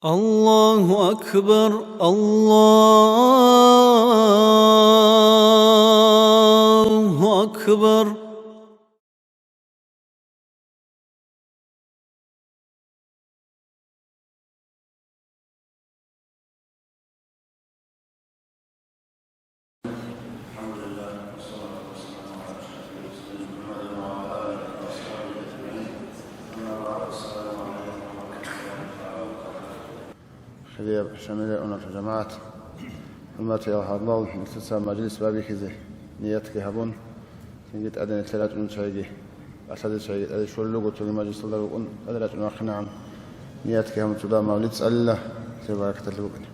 الله أكبر الله أكبر. خذي شميلة أنا في جماعة الماتي أو حضلال نستسا مجلس بابي خذي نيتك هبون تنجد أدنى ثلاث من شيء أسد شيء أدي شو اللغة تقول مجلس الله يقول أدرج من أخنا عن نيتك هم تدا مولد سأل الله تبارك تلوقني.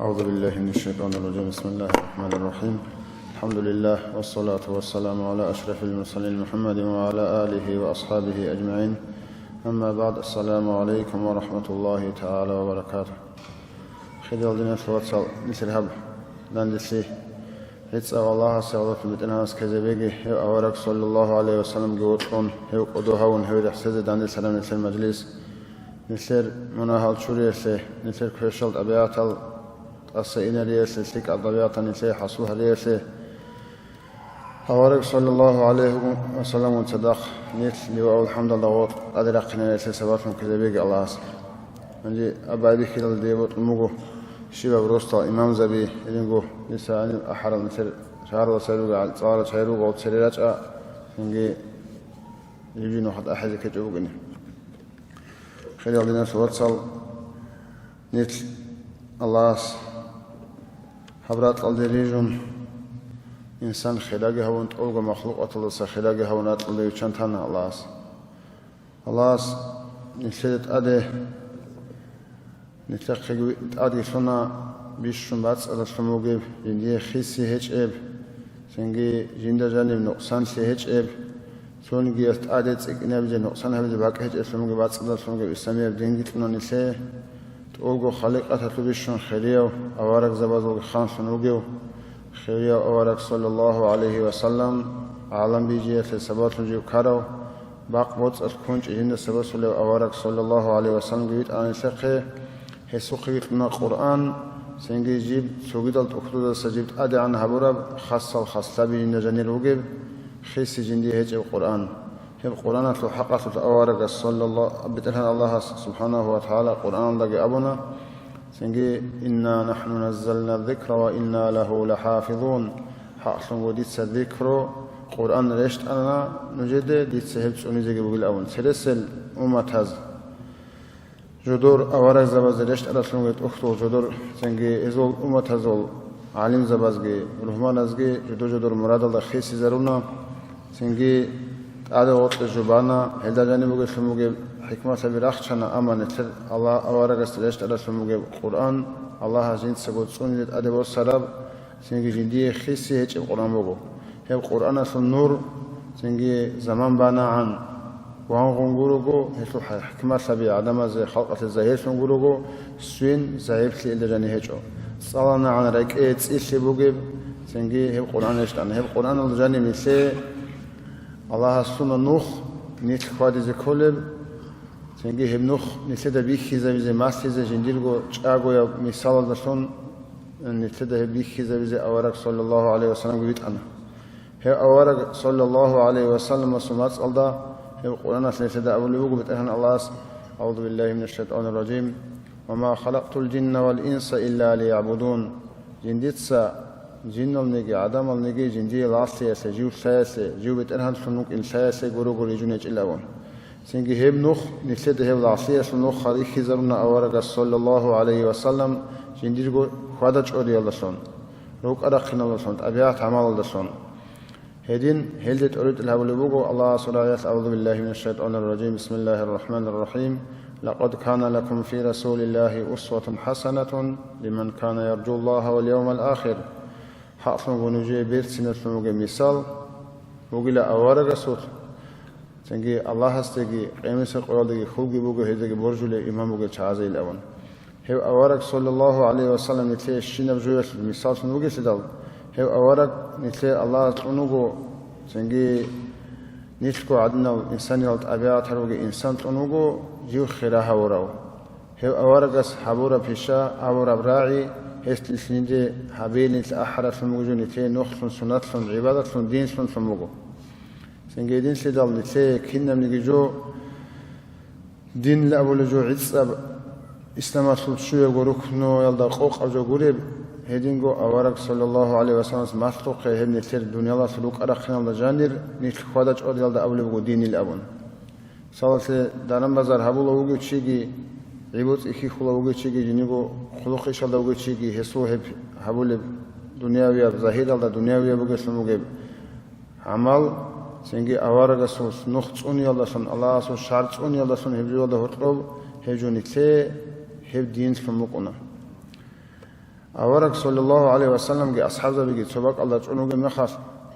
أعوذ بالله من الشيطان الرجيم. بسم الله الرحمن الرحيم. الحمد لله والصلاة والسلام على أشرف المرسلين محمد وعلى آله وأصحابه أجمعين. أما بعد. السلام عليكم ورحمة الله تعالى وبركاته. خير الدين الفواتسال نسر هب دندسي هتسأل الله سعوده في بتناس كذبيجي هو أورك صلى الله عليه وسلم جوتون هو قدوهون هو دحسد دندس سلام نسر مجلس نسر مناهل شوريسه نسر كرشلت أبياتل السئين ريسه سيك الضبيعة نسي حصوها ريسه أورك صلى الله عليه وسلم وتصدق نيت لواء الحمد لله أدركنا ريسه سباتهم كذبيجي الله عندي أبعد كده الديوت المجو شباب روستا إمام زبي ينجو لسان أحرم مثل شهر وسيروج على صار شهروج أو سريرات ينجي يجينو حد أحد كتبوجني خير علينا سواتسال نيت الله حبرات الدريجون إنسان خلاقه هون أوجا مخلوق الله خلاقه هونات الله يشانتنا الله نسيت أده نتلقي أدي سنا بيشون بات على سموجب يندي خيسي هج إب سنجي جندا جانب نقصان سي هج إب سونجي أدي نبي نقصان هم جباك هج سموجب بات على سموجب إسلامي بدينجي تنا نساء تقولوا خالق أتلبيشون خيريو أوارك زبادو خان سنوجيو خيريو أوارك صلى الله عليه وسلم عالم بيجي سبات نجيو كارو باق بوت أتكونج جندا سبات سلو أوارك صلى الله عليه وسلم جيت أنا سقي هسوقيت من القرآن سنجي جيب سوقيدل تأخذ سجيبت أدي عن هبورب خاصة الخاصة بين جنيل وجب خيس جندي هج القرآن هي القرآن تحقق الأوارق صلى الله بترهن الله سبحانه وتعالى قرآن لقي أبونا سنجي إنا نحن نزلنا الذكر وإنا له لحافظون حقصن وديت الذكر قرآن رشت أنا نجد ديت سهل سونيزي بقول أون سلسل أمة هذا جدور أوارق زبازلشت على سلوكة أخته جدور سنجي إزول أمة هزول عالم زبازجي رحمان أزجي جدور مراد الله خيسي زرونا سنجي عاد وقت الجبانة هذا جانب سلوكة حكمة سبيرخشنا أمان الله أوارق زلشت على سلوكة القرآن الله جند سقط سنجد أدب والسلام سنجي جندي خيسي هج القرآن بقو هي القرآن النور سنجي زمان بنا عن وان غنغورو هسو حكمة سبي عدم زي خلقة الزهير سنغورو سوين زهير في الدجاني هجو صلنا عن ركعت إيش بوجب سنجي هي القرآن يشتغل هي القرآن الدجاني مثل الله السنة نوح نيت خوادي زكولب سنجي هبنوخ نتدا بيخيزا بيزي ماسيزا جنديرغو چاغو يا مثال دسون نتدا بيخيزا بيزي أورك صلى الله عليه وسلم بيت أنا هي أورك صلى الله عليه وسلم سمات الله هي القرآن نتدا أولوغو بتأهن الله أعوذ بالله من الشيطان الرجيم وما خلقت الجن والإنس إلا ليعبدون جنديتسا جن النجي عدم النجي جندي لاسياسة جيو سياسة جيو بتأهن سنوك السياسة غروغو ريجونيج إلاون سنجي هب نوخ نتدا هب لاسياسة نوخ خاري خيزرنا أورك صلى الله عليه وسلم جنديرغو خادج أوري الله سون روك أرخنا الله سون أبيات عمال الله سون هدين هلدت أريد الهولبوغو الله سورة أعوذ بالله من الشيطان الرجيم بسم الله الرحمن الرحيم لقد كان لكم في رسول الله أسوة حسنة لمن كان يرجو الله واليوم الآخر حقفن ونجي بيرسنة فموغي مثال وغيلا أورغ سوت تنجي الله هستيجي قيمس القرآن خوغي بوغو هيدغي برجولي إمام بوغي چازي الأول هو أورغ صلى الله عليه وسلم نتلي الشين بجوية مثال سنوغي سدال هو أورغ نتلي الله تنوغو تنجي نتلقو عدنا الإنسان يلت أبيات هروغي إنسان تنوغو جيو خيراها وراو هو أورغس حبورا بيشا أورا براعي هست السنيدي حبيل نتل أحرى سنوغو نتلي نوخ سنات سن عبادة سن دين سن سنوغو سنجي دين سيدال نتلي كينا منيجي جو دين لأول جو عدس إسلام سلطشوية غروكنو يلدا قوق أجو غريب هيدينغو أورك صلى الله عليه وسلم مفتوق هم نتير الدنيا الله سلوك أرخنا الله جانير نتل خادج أود يلدا أولي بغو دين الأبون صلاة دارم بازار هبولا وغو تشيغي عبوت إخي خلا وغو تشيغي جنيغو خلوق إشال دا وغو تشيغي هسو هبول دنياوية ظاهر يلدا دنياوية بغو سلموغي عمال سنجي أورك سوس نخصوني يلدا سن الله سوس شارتوني يلدا سن هبجو يلدا هرطوب هبجو نتلي هب دين سلموقنا أورك صلى الله عليه وسلم جي أصحاب بيجي تباك الله تعنوه مخاص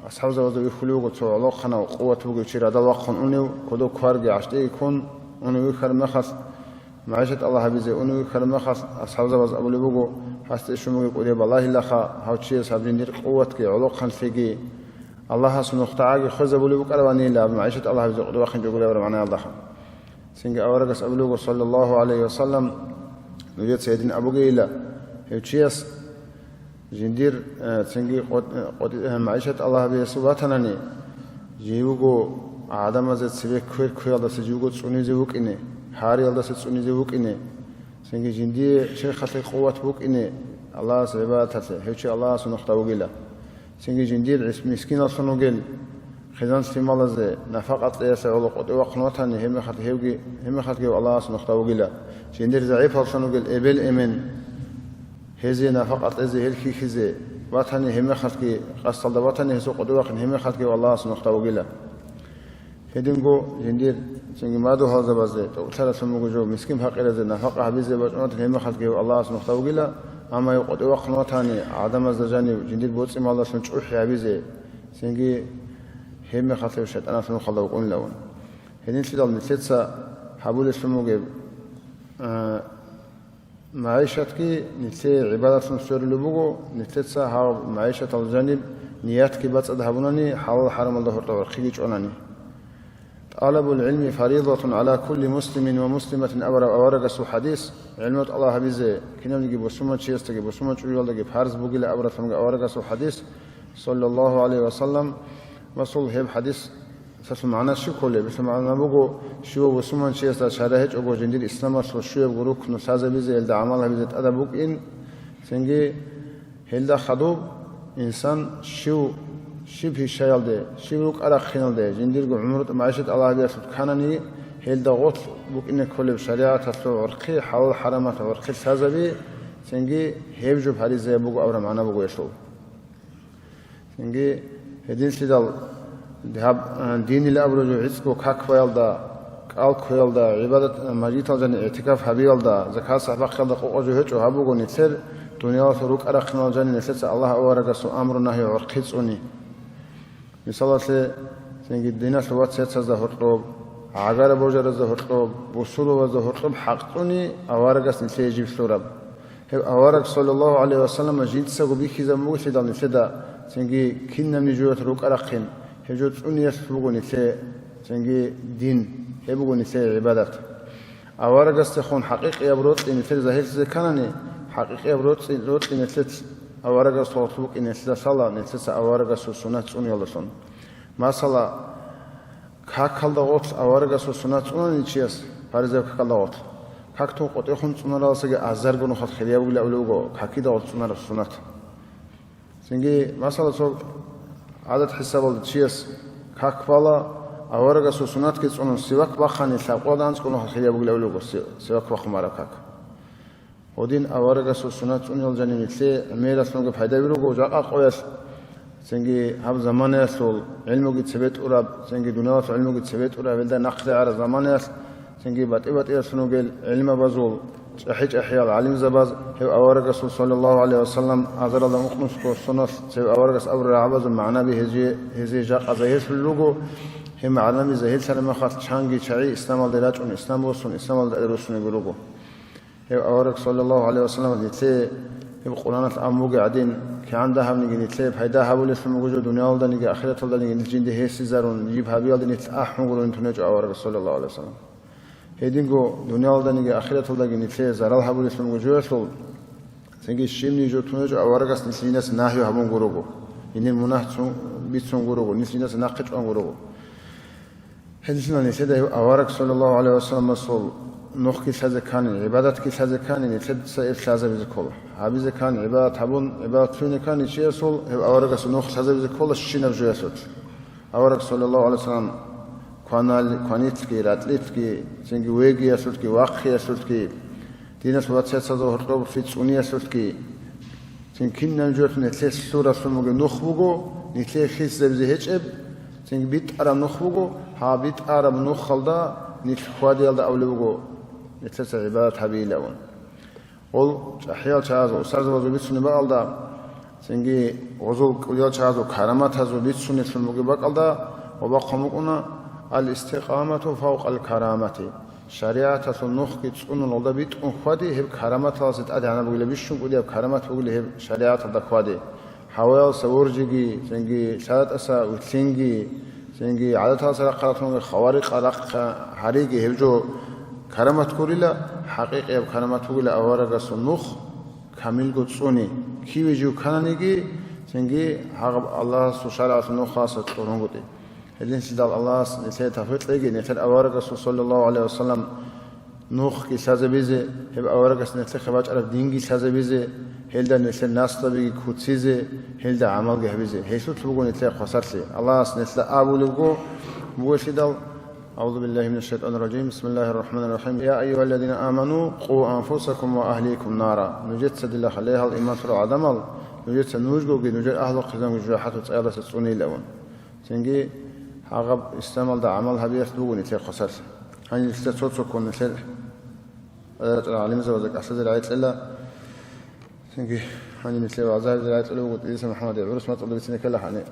أصحاب زوجة يخلوه تبع الله خنا وقوة بيجي تشير هذا وقن أنيو كدو كارجي عشتي يكون أنيو يخر مخاص معيشة الله بيزي أنيو يخر مخاص أصحاب زوجة أبو لبوجو حست إشمو يقولي بالله الله خا هاتشي سابين دير قوة كي الله خن فيجي الله سنخ تعاجي خز أبو لبوك أرواني لا معيشة الله بيزي قدوا خن جوجل ورا معنا الله سنجي أورك أبو لبوجو صلى الله عليه وسلم نجد سيدنا أبو جيلا هيتشيس جندير تنجي معيشة الله بيسواتناني جيوغو عدم زد سبيك كوير الله سجيوغو تسوني زيوك إني حاري الله سجوني زيوك إني تنجي جندير شيخ خطي قوة بوك إني الله سبيباتته هيتشي الله سنخطا وغيلا تنجي جندير مسكين الصنوغيل خزان سيما الله زي نفقات ليسا علوق وقنواتاني هم خطي الله سنخطا وغيلا جندير زعيف الصنوغيل إبل إمن هذه نفقات هذه هلكي خزي وطني هم خطي قصد وطني سوق دوقن هم خطي والله سنخطا وغيلا هدينغو جندير سنجي مادو هذا بزي ترى سموغو جو مسكين فقير زي نفقه حبيزي بجنات هم خطي والله سنخطا وغيلا اما يقود وقن وطني عدم الزجاني جندير بوصي ما الله سنچوح حبيزي سنجي هم خطي وشيطان سنخطا وقون لون هدين سيدال نتلتسا حبول سموغو معيشتك نتلي عبادة سور لبوغو نتلتسا ها معيشة الجانب نياتك بات أدهبونني حلال حرم الله تعالى خيج أناني طلب العلم فريضة على كل مسلم ومسلمة أورغس حديث علمت الله بيزي كنا نجيب وسمة شيست نجيب وسمة شويل نجيب حارس بوغيل أورغس حديث صلى الله عليه وسلم وصل هب حديث سمعنا شو كله بس معنا بقول شو وسمان شيء شرائط أو جندير إسلام أصل شو بقولك نسازة بيزة هلدا عمله بيزة أدبوك إن سنجي هلدا خدوب إنسان شو في شيء ده شو بقولك أرخ خيال ده جندير عمره معيشة الله بيسود كانني هلدا غط بقول إن كل شريعة أصل ورقي حول حرامات ورقي سازة بي سنجي هيبجو بهذه زي بقول أورا معنا بقول يشوف سنجي هدين سيدال دهاب دين اللي أبرزو عزكو كاك ويلدا قال كويلدا عبادة مجيد الجن اعتكاف حبيلدا زكاة صحبة خلدا قوجو هجو هابوغو نتسر دنيا سروك أرخنا الجن نتسر الله أورغسو أمر نهي ورقيتسوني مثلا سنجي دينا سوات سيتسا هرطوب عقار بوجر هرطوب وصولو هرطوب حقتوني أورغس نتسر يجيب سورب أورغ صلى الله عليه وسلم جيد ساقو بيكي زموغ سيدا نتسر سنجي كنا من جوات روك أرخين هجوت أنيس بقول نساء سنجي دين هبقول نساء عبادات أوارجس تخون حقيقي أبروت إن في ظاهر زكانني حقيقي أبروت إن تلت أوارجس صوتوك إن تلت صلاة إن تلت أوارجس سنة يلصون مثلا كاكل دعوت أوارجس سنة نيشيس فارزة كاكل دعوت كاكتو قطع خون سنة راسك أزرقون خد خليه ولا أولوجو كاكي دعوت سنة سنجي مثلا صو عدد حساب التشيس كاكفلا أوارجس سنة كيسون سواك بخاني ساقوا دانس كونه خليه ولا أولوجو سواك بخمارا كاك ودين أوارجس سنة يلجاني مثل ميراث نوع فايدة بيروجو جاء قويس سنجي هذا زمان يسول علمه قد ثبت أوراب سنجي دنيا في علمه قد ثبت أوراب إذا نقد على زمان يس سنجي بات يسنو علم بزول أحيال علم زباز هو أوارجس صلى الله عليه وسلم أزر الله مخنوس كوسنة هو أوارجس أور عباز معنا بهذه جاء زهير اللوجو هم علمي زهير سلام خاص شانجي شعي إسلام الدراج أن إسلام وصن إسلام الدروسون يقولوا هو أوارجس صلى الله عليه وسلم يتلي هو القرآن الأمور قاعدين كعندها من جنتلاب هيدا هقول اسمه موجود دنيا الله نيجي آخرة الله نيجي نتجين ده هيسيزارون نجيب هابي الله نتأحم قولون نتنجوا أوارق صلى الله عليه وسلم هيدينجو دنيا الله نيجي آخرة الله نيجي نتلاب زرال هقول اسمه موجود أصل سنجي الشيم نيجوا تنجوا أوارق نسيناس ناهيو هبون قروقو إن المناه بيتسون قروقو نسيناس ناقش عن قروقو هذا نسيده أوارق صلى الله عليه وسلم مسؤول نخكي سازكاني عبادات كي سازكاني نتد سائر سازا بزكول عبي زكاني عبادات هبون عبادات فيني كاني شيء أورجس نخ سازا بزكول الشين بجواسوت أورجس صلى الله عليه وسلم كانيتكي راتليتكي سنجي ويجي يسوتكي واقعي يسوتكي دينا سوات سازا هرطوب في تسوني يسوتكي سنكين نجوت نتلس سورة سلمو نخبوغو نتلس خيس زبزي هجب سنجي بيت أرم نخبوغو ها بيت أرم نخلدا نتخوادي يلدا أولوغو نتلس عبادات هبي لون قول أحيال شازو أستاذ وزو بيتسوني بقالدا سنجي وزو كليال شازو كرامات هزو بيتسوني سلموغي بقالدا وبقموغونا الاستقامة فوق الكرامة شريعة النخ كتسون الوضع بيتون خوادي هب كرامات لازت أدي أنا بقول بيشون قولي هب كرامات بقول هب شريعة الدخوادي حوال سورجي سنجي سادة أسا وتسنجي سنجي عادتها سرقاتهم خوارق رق حريقي هبجو كرامات كوريلا حقيقي هب كرامات بقول أورغس النخ كامل قدسوني كي ويجو كاننيجي سنجي حق الله سشارع النخ خاصة تورنغودي اللي نسيدال الله نسيد تفوت لقي نسيد أورغس صلى الله عليه وسلم نوخ كي سازبيزه هب أورغس نسيد خباج عرف دينجي سازبيزه هلدا نسيد ناس طبيعي كوتسيزه هلدا عمل جهبيزه هيسوت بقول نسيد خسرسي الله نسيد أبو لقو بوشيدال أعوذ بالله من الشيطان الرجيم بسم الله الرحمن الرحيم يا أيها الذين آمنوا قوا أنفسكم وأهليكم نارا نجد سد الله عليها الإيمان ترى عدمل نجد سنوجو نجد أهل القزام جراحات وتأيضا ستسوني لون سنجي عقب استعمل ده عمل هبيس بقول نسير خسر هني نسير صوت سكون نسير علم زوجك أحسد العيد إلا سنجي هني نسير وعزاز العيد إلا وقت إيسا محمد العروس ما تقول بسنة كلها هني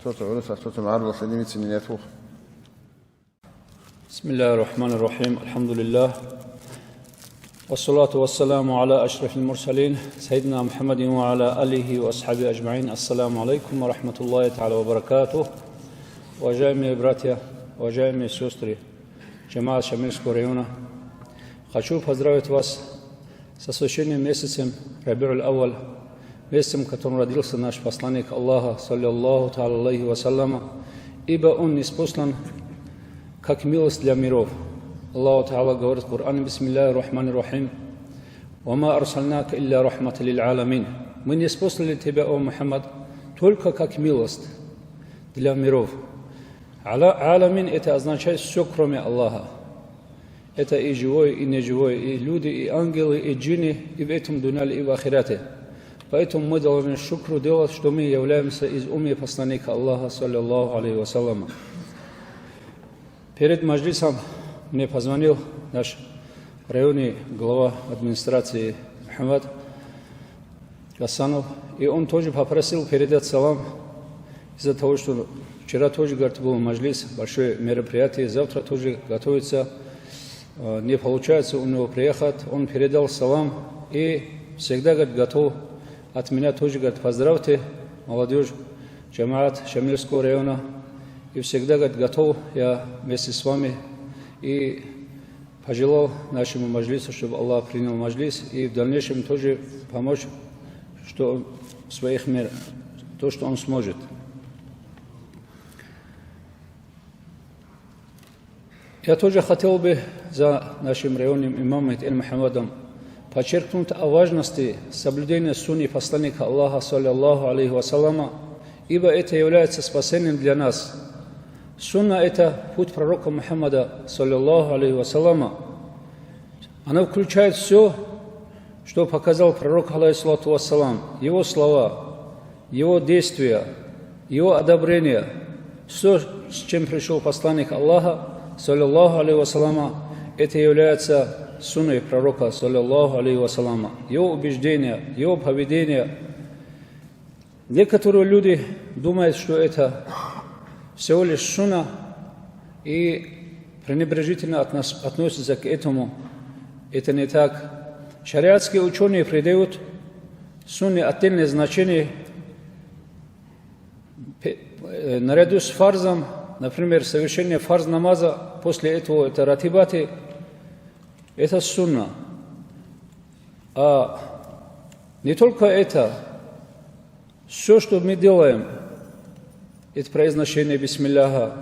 صوت العروس صوت معرض سنين سنين يتوخ بسم الله الرحمن الرحيم الحمد لله والصلاة والسلام على أشرف المرسلين سيدنا محمد وعلى آله وأصحابه أجمعين السلام عليكم ورحمة الله تعالى وبركاته Уважаемые братья, уважаемые сестры, джамаат Шамильского района, хочу поздравить вас со священным месяцем Раби'уль Авваль, месяцем, в котором родился наш посланник Аллаха, саллиллаху алейхи вассаляма, ибо он ниспослан как милость для миров. Аллах Та'ала говорит в Коране, бисмиллахи рахмани рахим, «Вама арсальнака илля рахмата лил аламин». Мы ниспослали тебя, о Мухаммад, только как милость для миров. Аламин это означает все, кроме Аллаха. Это и живое, и неживое, и люди, и ангелы, и джинни, и в этом дуняли, и в ахирате. Поэтому мы должны шукру делать, что мы являемся из умми посланника Аллаха, саллиллаху алейхи вассалама. Перед маджлисом мне позвонил наш районный глава администрации Мухаммад Гасанов, и он тоже попросил передать салам из-за того, что вчера тоже, говорит, был маджлис, большое мероприятие, завтра тоже готовится, не получается у него приехать, он передал салам и всегда, говорит, готов от меня тоже, говорит, поздравьте молодежь, джамаат Шамильского района, и всегда, говорит, готов я вместе с вами и пожелал нашему маджлису, чтобы Аллах принял маджлис и в дальнейшем тоже помочь, что в своих мерах, то, что он сможет. Я тоже хотел бы за нашим районным имамом Мухаммадом подчеркнуть о важности соблюдения сунны посланника Аллаха, саллаллаху алейхи вассаляма, ибо это является спасением для нас. Сунна – это путь пророка Мухаммада, саллаллаху алейхи вассаляма. Она включает все, что показал пророк, алейхиссалату вассалам, его слова, его действия, его одобрение, все, с чем пришел посланник Аллаха, саллаллаху алейхи вассаляма, это является сунной пророка, саллаллаху алейхи вассаляма, его убеждения, его поведение. Некоторые люди думают, что это всего лишь сунна и пренебрежительно относятся к этому. Это не так. Шариатские ученые придают сунне отдельное значение наряду с фарзом. Например, совершение фарз намаза, после этого это ратибаты, это сунна. А не только это, все, что мы делаем, это произношение бисмилляха,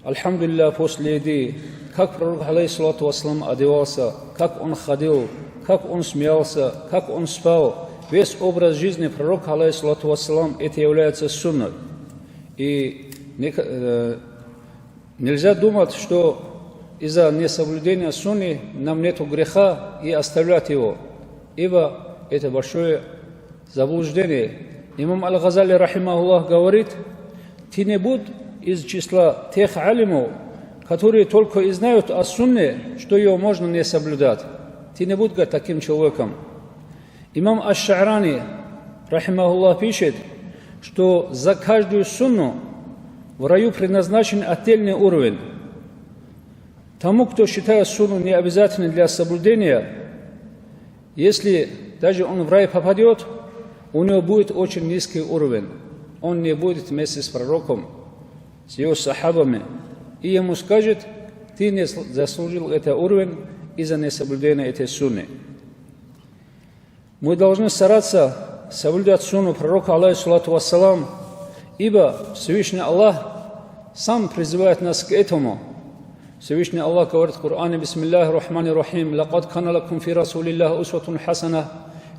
альхамдулилля после еды, как пророк, алейхиссалату вассалам, одевался, как он ходил, как он смеялся, как он спал. Весь образ жизни пророка, алейхиссалату вассалам, это является сунной. И нельзя думать, что из-за несоблюдения сунны нам нету греха и оставлять его, ибо это большое заблуждение. Имам Аль-Газали, рахимахуллах, говорит: ты не будь из числа тех алимов, которые только и знают о сунне, что ее можно не соблюдать. Ты не будь таким человеком. Имам Аш-Ша'рани, рахимахуллах, пишет, что за каждую сунну в раю предназначен отдельный уровень. Тому, кто считает сунну необязательной для соблюдения, если даже он в рай попадет, у него будет очень низкий уровень. Он не будет вместе с пророком, с его сахабами. И ему скажет: ты не заслужил этот уровень из-за несоблюдения этой сунны. Мы должны стараться соблюдать сунну пророка, алейхиссалату вассалам, ибо Всевышний Аллах сам призывает нас к этому. Всевышний Аллах говорит в Коране: бисмиллахи рахмани рахим, лакад кана лакум фи расулиллахи усватун хасана,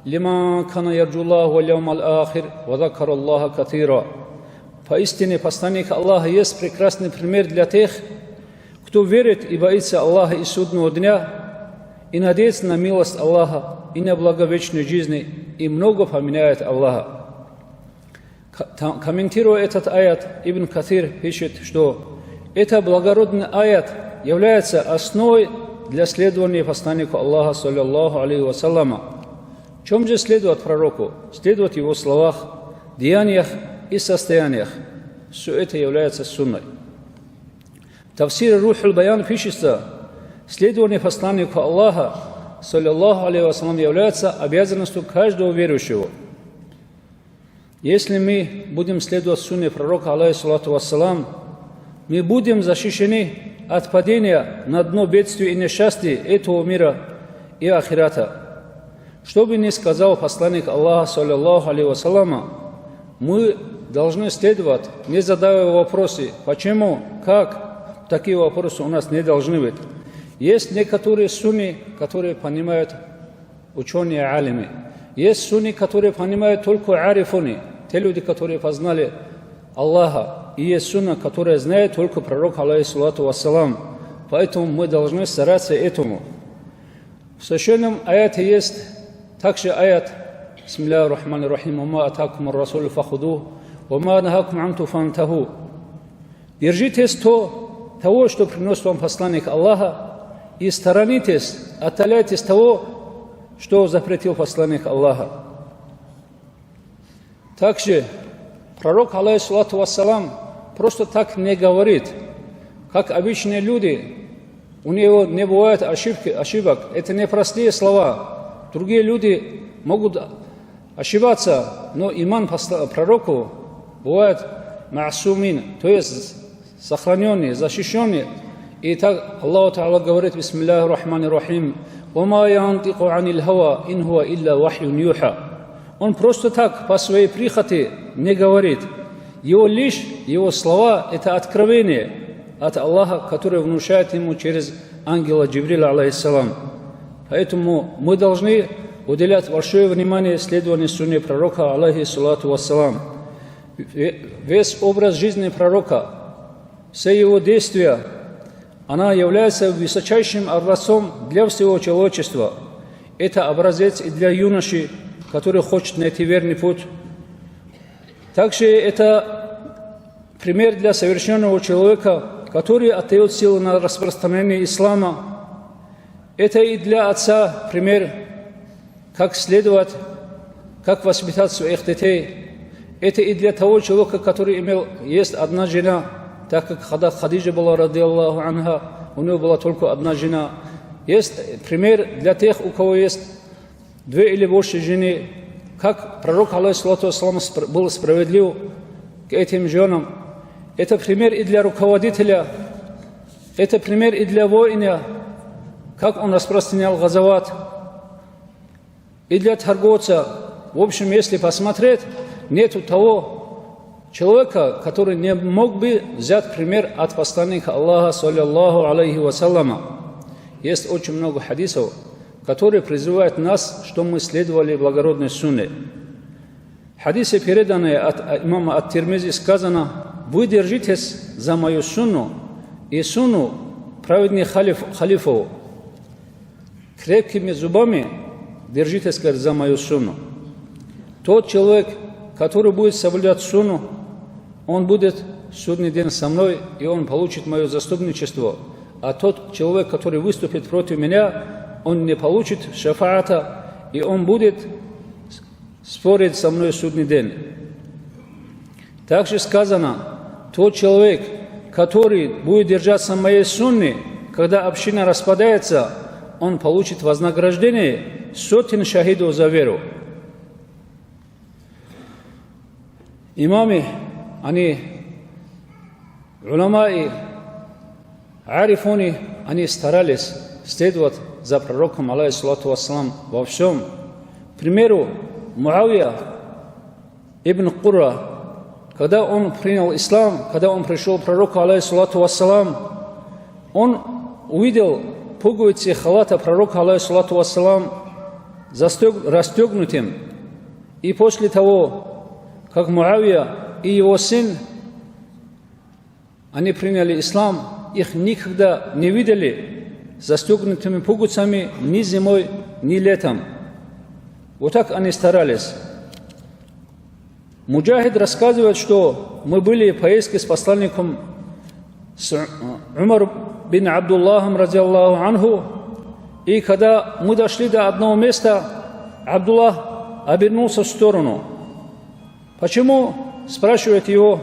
лиман кана ярджуллаху вал яумал ахир, ва закара Аллаха катира. Поистине посланник Аллаха есть прекрасный пример для тех, кто верит и боится Аллаха и судного дня, и надеется на милость Аллаха и на благо вечной жизни, и много поминает Аллаха. Комментируя этот аят, Ибн Катир пишет, что это благородный аят является основой для следования посланнику Аллаха, саллаллаху алейхи вассаляма. В чем же следовать пророку? Следовать его словах, деяниях и состояниях. Все это является сунной. В Тавсире Рухуль Баян пишется: следование посланнику Аллаха, саллаллаху алейхи вассалям, является обязанностью каждого верующего. Если мы будем следовать сунне пророка, алейхиссалату вассалам, мы будем защищены от падения на дно бедствий и несчастий этого мира и ахирата. Что бы ни сказал посланник Аллаха, саллаллаху алейхи вассаляма, мы должны следовать, не задавая вопросы, почему, как. Такие вопросы у нас не должны быть. Есть некоторые сунны, которые понимают ученые алимы. Есть сунны, которые понимают только арифуны, те люди, которые познали Аллаха. И есть сунна, которая знает только пророк, алейхиссалату вассалам. Поэтому мы должны стараться этому. В священном аяте есть также аят: бисмиллахи рахмани рахим, ва ма атакум ар-расулу фахудух, ва ма нахакум анху фантаху. Держитесь того, что приносит вам посланник Аллаха, и сторонитесь, отдаляйтесь того, что запретил посланник Аллаха. Также пророк, алейхиссалату вассалам, просто так не говорит. Как обычные люди, у него не бывает ошибок. Это не простые слова. Другие люди могут ошибаться, но иман пророку бывает ма'сумин, то есть сохраненный, защищенный. И так Аллах Та'ala говорит: Бисмиллахи рахмани рахим, «Вама янтику анил хава, ин хуа илля вахюн юха». Он просто так, по своей прихоти, не говорит. Его слова – это откровение от Аллаха, которое внушает ему через ангела Джибриля, алейхиссалам. Поэтому мы должны уделять большое внимание исследованию сунны пророка, алейхиссалату вассалам. Весь образ жизни пророка, все его действия, она является высочайшим образцом для всего человечества. Это образец и для юноши, который хочет найти верный путь. Также это пример для совершенного человека, который отдает силу на распространение ислама. Это и для отца пример, как следовать, как воспитать своих детей. Это и для того человека, который есть одна жена, так как когда Хадиджа была, ради Аллаху анха, у него была только одна жена. Есть пример для тех, у кого есть две или больше жены, как пророк, алейхиссалату вассалам, был справедлив к этим женам. Это пример и для руководителя, это пример и для воина, как он распространял газават, и для торговца. В общем, если посмотреть, нету того человека, который не мог бы взять пример от посланника Аллаха, саллаллаху алейхи вассаляма. Есть очень много хадисов, которые призывают нас, что мы следовали благородной сунне. В хадисе, переданные от имама ат-Тирмизи, сказано: «Вы держитесь за мою сунну и сунну праведных халифов. Крепкими зубами держитесь за мою сунну». Тот человек, который будет соблюдать сунну, он будет в судный день со мной, и он получит мое заступничество. А тот человек, который выступит против меня, он не получит шафаата, и он будет спорить со мной в судный день. Также сказано: тот человек, который будет держаться моей сунны, когда община распадается, он получит вознаграждение сотен шахидов за веру. Имамы, они, уламаи, арифуни, они старались следовать за пророком, алейхиссалату вассалам, во всем. К примеру, Муавия ибн Курра, когда он принял ислам, когда он пришел к пророку, алейхиссалату вассалам, он увидел пуговицы халата пророка, алейхиссалату вассалам, расстегнутым. И после того, как Муавия и его сын, они приняли ислам, их никогда не видели застегнутыми пуговицами ни зимой, ни летом. Вот так они старались. Муджахид рассказывает, что мы были в поездке с посланником, с Умар бин Абдуллахом, ради Аллаху анху, и когда мы дошли до одного места, Абдуллах обернулся в сторону. Почему? Спрашивает его.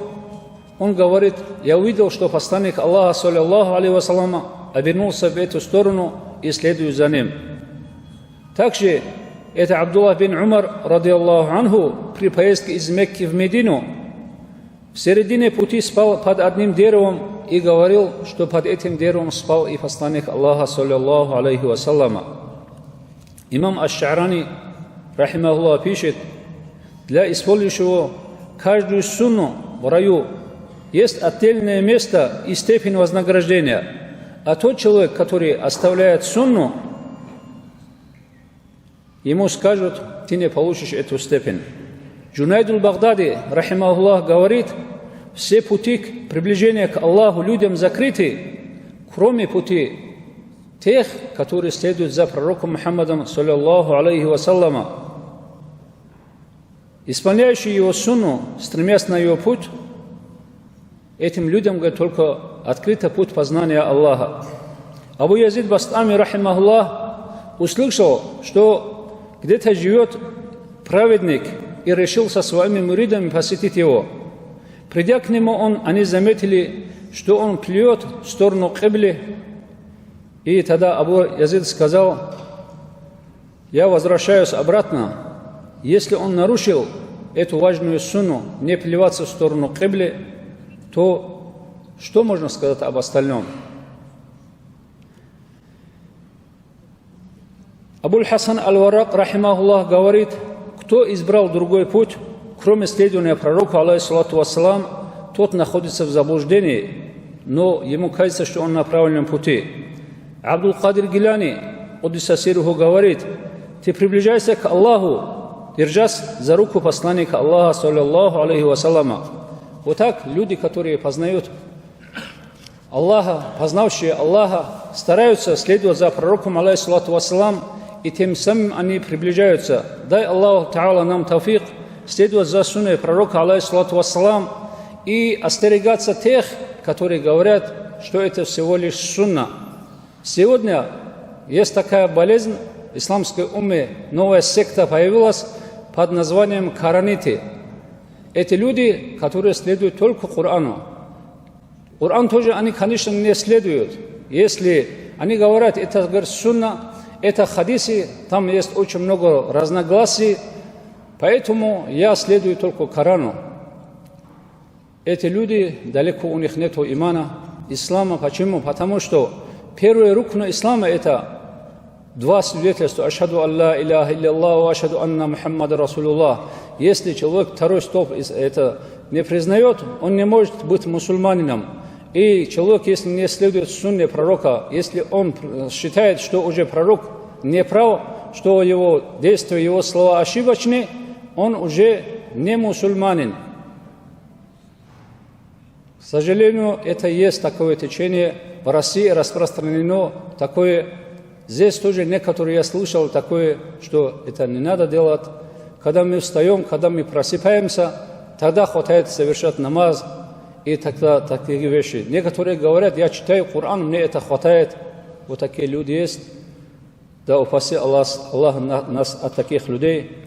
Он говорит: я увидел, что посланник Аллаха, саллаллаху алейхи вассалама, обернулся в эту сторону и следую за ним. Также это Абдуллах бин Умар, ради Аллаху анху, при поездке из Мекки в Медину, в середине пути спал под одним деревом и говорил, что под этим деревом спал и посланник Аллаха, саллаллаху алейхи вассалама. Имам Аш-Ша'рани, рахимахуллах, пишет: для исполняющего каждую сунну в раю есть отдельное место и степень вознаграждения. А тот человек, который оставляет сунну, ему скажут: ты не получишь эту степень. Джунайд аль-Багдади, рахимахуллах, говорит: все пути к приближению к Аллаху людям закрыты, кроме пути тех, которые следуют за пророком Мухаммадом, саллаллаху алейхи вассаляма. Исполняющий его сунну, стремясь на его путь, этим людям, говорит, только открыт путь познания Аллаха. Абу Язид Бастами, рахимахуллах, услышал, что где-то живет праведник, и решил со своими муридами посетить его. Придя к нему, они заметили, что он плюет в сторону Кибли, и тогда Абу Язид сказал: я возвращаюсь обратно. Если он нарушил эту важную сунну, не плеваться в сторону Кибли, то что можно сказать об остальном? Абуль Хасан Аль-Варак, рахимахуллах, говорит, кто избрал другой путь, кроме следования пророку, алейхиссалату вассалам, тот находится в заблуждении, но ему кажется, что он на правильном пути. Абдул-Кадир Гилани, Куддиса Сирруху, говорит, ты приближайся к Аллаху, держась за руку посланника Аллаха, саллаллаху алейхи вассалама. Вот так люди, которые познают Аллаха, познавшие Аллаха, стараются следовать за пророком, алейхиссалату вассалам, и тем самым они приближаются. Дай Аллаху Та'аля нам тавфик следовать за сунной пророка, алейхиссалату вассалам, и остерегаться тех, которые говорят, что это всего лишь сунна. Сегодня есть такая болезнь, в исламской умме новая секта появилась под названием Каранити. Эти люди, которые следуют только Корану. Коран тоже они, конечно, не следуют. Если они говорят, это говорит сунна, это хадисы, там есть очень много разногласий, поэтому я следую только Корану. Эти люди, далеко у них нет имана, ислама. Почему? Потому что первый рукн ислама – это два свидетельства. Ашхаду алла иляха илляллах ва ашхаду анна Мухаммада Расулуллах. Если человек второй столб это не признает, он не может быть мусульманином. И человек, если не следует сунне пророка, если он считает, что уже пророк не прав, что его действия, его слова ошибочны, он уже не мусульманин. К сожалению, это есть такое течение, в России распространено такое. Здесь тоже некоторые я слышал такое, что это не надо делать. Когда мы встаем, когда мы просыпаемся, тогда хватает совершать намаз и тогда такие вещи. Некоторые говорят, я читаю Коран, мне это хватает. Вот такие люди есть. Да упаси Аллах нас от таких людей.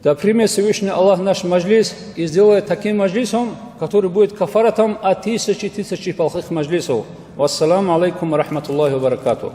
Да примет Всевышний Аллах наш маджлис и сделает таким маджлисом, который будет кафаратом от тысячи плохих маджлисов. Вассаламу алейкум ва рахматуллахи ва баракатух.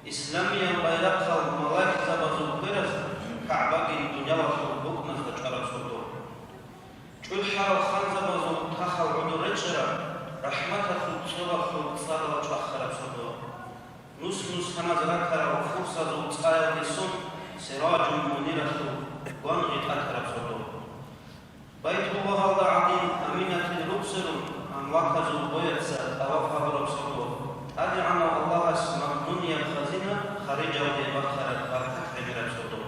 İslamiyan bayrak sal malak sabazı kıras Ka'ba'nın dünyaları buknaz da çarap sordu. Çulhar khan sabazı tahal udur reçera rahmata khutsuva khutsala çakharap sordu. Nus hana zarakara fursa zutsaya desun sirajun muniratu wanqit akharap sordu. Baytullah al-Azim aminatul rusul an waqazu boyatsa awafharap sordu. أدعنا الله اسم الدنيا الخزينة خارج وبخر بركة حجر صدو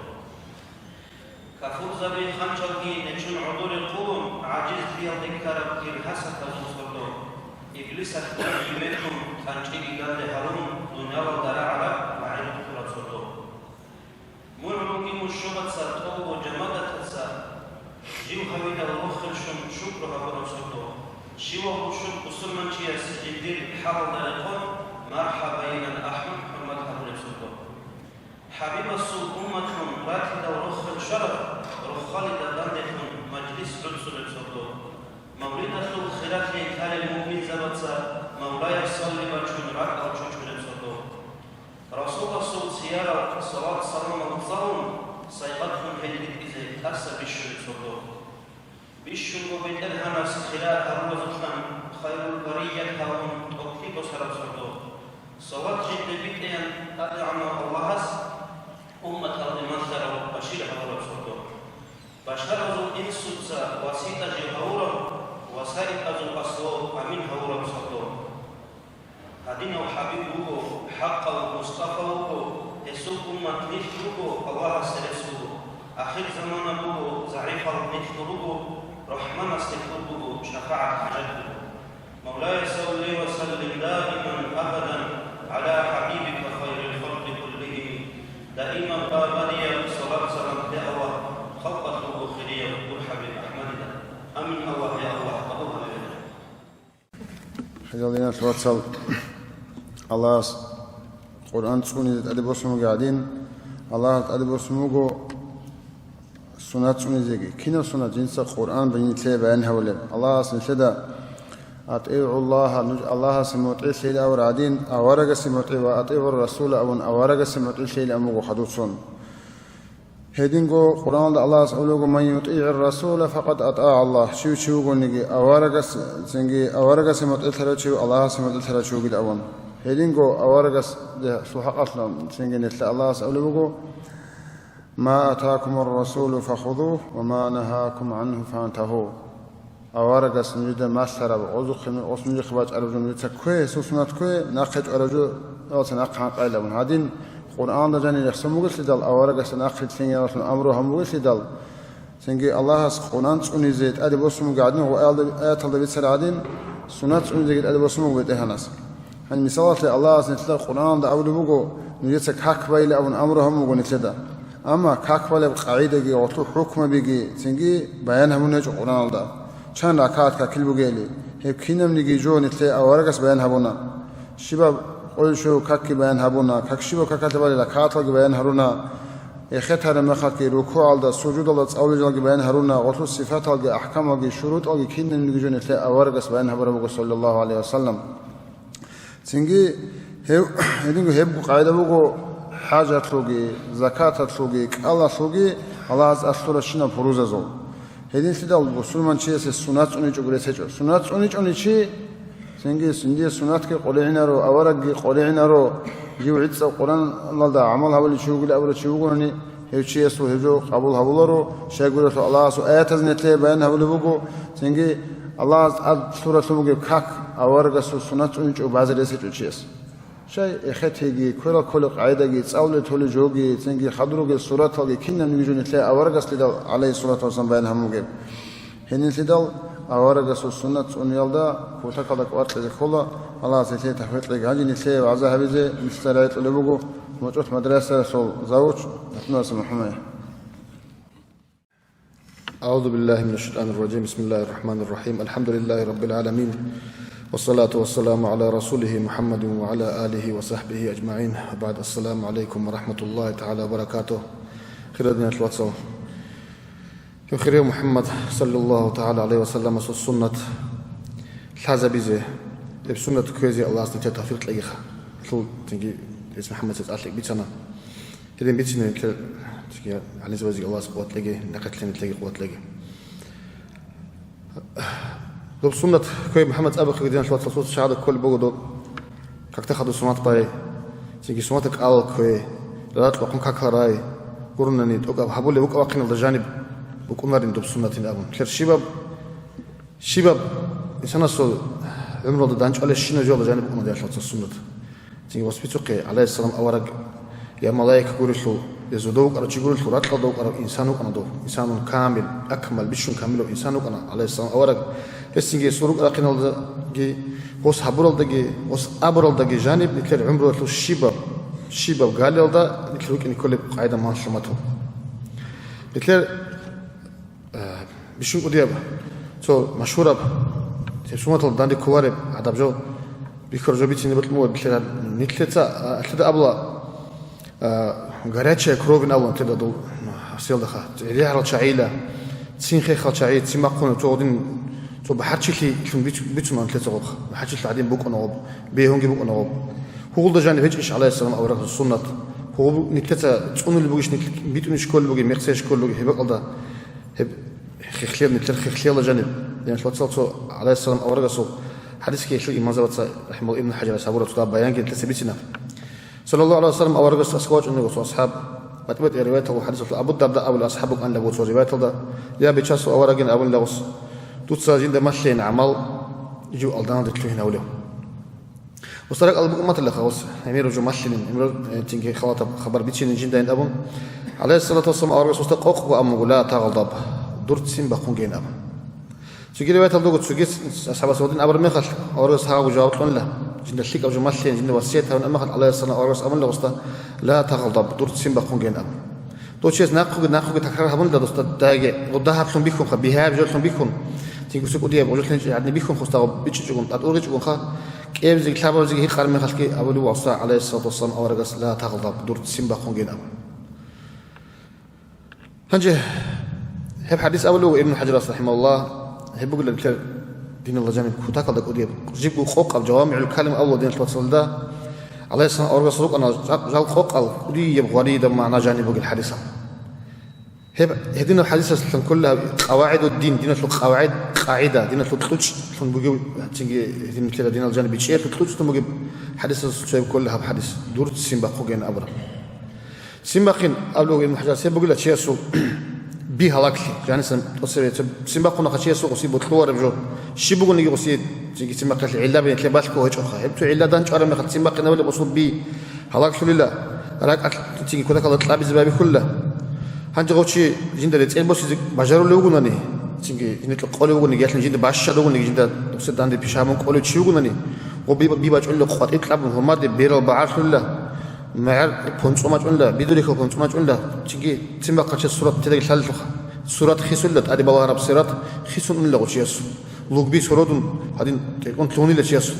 كفور زبي خنشلقي نشون عدول القوم عاجز في الذكر في الحسد صدو إبليس أخبر يمكم خنشلقي قال هارون دنيا ودرع على معين خلا صدو مرموكي مشوبة ساتو وجمادة تسا جيو خبيد الوخر شكر هبر صدو شيوه وشوب قسمان شيا سجدين حرض القوم مرحبا إلى الأحمد محمد أبو الصدق حبيب الصوت أمتهم راتدة ورخ الشرف رخ خالد بندهم مجلس رسول الصدق مولدة الخلاف كان المؤمن زبطة مولاي صلي بجون رك أو جون الصدق رسول الصوت سيارة صلاة صلاة مغزرون سيقدهم هديت إذا أرسل بشون الصدق بشون وبدلها خلاف أروزهم خير البرية هم أكتب سرب صدق صلاة جد بيتين أدعنا الله أمة المنزل وبشير هؤلاء صدق بشر أزو إنسوس وسيطة جهورا وسائل أزو أصلو أمين هؤلاء صدق هدينا وحبيبه حق المصطفى يسوق أمة نفسه الله سرسه آخر زمان أبوه زعيف نفسه رحمن استفوده شفاعة حجته مولاي صل وسلم دائما أبدا على حبيبك خير الخلق كلهم دائما قابليا صلاة سلام دعوة خلقته أخرية والحبيب أحمد أمين الله يا الله أبوها خلينا نتواصل الله قرآن تسوني تأدي بسمو قاعدين الله تأدي بسمو سنة تسوني زيجي كنا سنة جنس القرآن بين تلي بينها ولا الله سنشدا أطيعوا الله سموتعي شيء أو رادين أورج سموتعي وأطيعوا الرسول أورج سموتعي شيء أمو حدوثون هيدينغو قرآن الله سألوغو من يطيع الرسول فقد أطاع الله شو نيجي أورج سنجي أورج سموتعي ثلاثة الله سموتعي ثلاثة قد أون هيدينغو أورج سوحق أصلا سنجي نتلا الله سألوغو ما أتاكم الرسول فخذوه وما نهاكم عنه فانتهوا أورج سنجد ماسرة وعزق من أصنع خباج أرجو نتكوي سوسنات كوي ناقج أرجو أو تناقح قائلة من هادين القرآن ده جاني يخسمو قلت لدال أورج سناقج سنجي رسول أمره هم قلت لدال سنجي الله القرآن سنجي زيت أدي بسمو قاعدين هو آيات الله بيتسر عادين سنات سنجي زيت أدي بسمو بيتها ناس يعني مثالات الله سنتلا القرآن ده أولي بقو نجيتك حق بايلة أو أمره هم قلت لدا أما حق بايلة بقاعدة جي وطلو حكم بيجي سنجي بيانها منهج القرآن ده چند رکعت که کل بگیلی هیچ کینم نگی جو نتله آوارگس بیان هبونا شباب قول شو کاکی بیان هبونا کاک شباب کاکت بالی رکعت لگ بیان هرونا خطر مخاطی رکوع علدا سجود علدا أول جل بیان هرونا قطع صفات علدا أحکام علدا شروط علدا کینم نگی جو نتله آوارگس بیان هبونا بگو صلی الله علیه وسلم سنگی هدینگو هب قاعده بگو حاجت لوگی زکات لوگی الله لوگی الله از أسطور شنا فروز زو هدين سيدا المسلمان شيء السنات أنيج وقريتها سنات أنيج شيء سنجي سنات كقولعنا رو أورق قولعنا رو جيو عدس القرآن الله دا عملها واللي شو يقول أول شو يقولني هي شيء سو هجو قبولها بولرو شيء يقول الله سو آيات زنت لي بينها واللي بقو سنجي الله عد سورة سموجي كاك أورق سنات أنيج وبعض ريسج شيء شيء إخته كل قاعدة تصاول تولي جوجي تنجي خضروجي الصورات هذه كنا نيجون تلاقي أورجس لدال عليه الصلاة والسلام بينها موجب هني لدال أورجس السنة ونيالدا وتكلك وقت لذكولا الله سيتي تحويت لك هذه نتلاقي وعزها بيزي مسترعيت لبوجو موجود مدرسة سول زوج ناس محمد أعوذ بالله من الشيطان الرجيم بسم الله الرحمن الرحيم الحمد لله رب العالمين والصلاة والسلام على رسوله محمد وعلى آله وصحبه أجمعين بعد السلام عليكم ورحمة الله تعالى وبركاته خير دين الواتساب يوم خير محمد صلى الله تعالى عليه وسلم السنة الحزب بيزي السنة كويزي الله استنتج توفيق ليخ شو تنجي اسم محمد سألك بيتنا كده بيتنا تنجي على زواج الله سقوط لقي نقتلين تلاقي قوت لقي لو سنة كوي محمد أبو خدينا شوات صوت شهادة كل بوجود كك تأخذ سمات باي تيجي سماتك آل كوي لا تلقون كاكراي قرنا نيد أوك حبولي أوك واقين الجانب بكون نارين دوب سنة أبو كير شباب إنسان الصل عمره دانش على الشين جوا الجانب بكون نارين شوات السنة تيجي وسبيتوك عليه السلام أورق يا ملاك قريشلو يزودوك على تقولشلو رات قدوك على إنسانك أنا دو إنسان كامل أكمل بيشون كامل إنسانك أنا عليه السلام أورق هسنجي سروق أقنال دقي وس حبرال دقي وس أبرال دقي جانب نكر عمره لو شيبة قاليل دا نكروك إن كل قاعدة ما شمته نكر بيشون قدياب تو مشهورة تسمعت الداندي كوارب عدب جو بيخرجوا بيتي نبت المود نكر نكلتا أكيد أبلا غراتشة كروفين أول تدا دو سيل دخا ريح رشعيلة تسين خيخ رشعيل تسمعون تودين تو بحرشلي كم بيتنا ثلاثة غرخ بحرشل بعدين بوك أنا غب بيهونجي بوك أنا غب هو ده جانب هيج إيش عليه السلام أو رأس السنة هو نكتة تقول اللي بوجش بيتونش كل بوجي مقصيش كل بوجي هبق الله هب خير نكتة خير جانب يعني شو تصل عليه السلام أو رأسه حديث كي شو إمام زوجة رحمه الله ابن حجر سابورة تطاب بيان كي تثبتنا صلى الله عليه وسلم أو رأس أسقاط إنه وأصحاب ما تبت روايته وحديث أبو الدرداء أو أصحابك أن لبوت روايته ده يا بيتشاس أو رجل أبو لغوس توتساجين ده مشلين عمل يجوا ألدان دكتور هنا وله وصارك ألبوك ما تلا خلاص يميروا جو مشلين يميروا تيجي خواطب خبر بيتشين جين ده أبون عليه الصلاة والسلام أورجس وستقوق وأم لا تغضب درت سين بقون جين أبون تيجي رواية الدوق تسوقيس أصحاب السودين أبر مخل أورجس ها وجاوبت له جين الشيك أو جو مشلين جين وسيتها ونأمخل عليه الصلاة أورجس أمن له وسط لا تغضب درت سين بقون جين أبون تو چیز ناخوگ تکرار هبون دادست داغ ودها هاتون بیکن خب بیهاب جلتون بیکن تيجي سوق دياب وجلت لنج عندنا بيكون خستاو بيتشجون تطوري تجون خا كيف زي كلابو زي هي قرمي خلكي أولي وصى عليه الصلاة والسلام أو رجس لا تغضب دور تسيم بخونجين أبو هنجي هب حديث أولو ابن حجر رحمه الله هب بقول لك دين الله جامع كتاك الله قديم جيبوا خوق الجوامع الكلام أول دين التوصل ده عليه الصلاة أو رجس أنا جال خوق القديم غريب معنا جانب الحديث هدينا الحديث أصلاً كلها قواعد الدين دينا قواعد قاعدة دينا تلوش ثم بيجو تيجي هدينا كذا دينا الجانب بيشير تلوش ثم بيجي حديث الشيء كلها بحديث دور سيمبا خوجين أبرا سيمبا خين قبله إنه حاجة سيمبا بقول لك شيء سو بيه هلاكلي يعني تصير سيمبا قلنا خشية سو قصيب بطلوع رجول شي بقول نيجي قصيد تيجي سيمبا قال علا بين كلبات كوه جوخا هبتو علا دانش أرمي خد سيمبا قلنا ولا بصوب بيه هلاكلي لله راك تيجي كذا كذا طلع بزبابي كله 한저거치 진짜로 წერ버시 마저로 레우고나니 지금 이네 또 꺼내고니 얘는 진짜 마셔도고니 진짜 독세단데 비샤면 꺼내 치우고나니 오비 비바줄로 ყვატი კლაბ ჰომადე ბერალ ბააშულლა 마알 폰초마줄라 비두리코 폰초마줄라 지기 침바카체 수랏 테데기 살루카 수랏 히술라 아디 바와랍 세랏 히순울라 고치야수 루그비 소로든 하딘 테콘 톤일레 치야수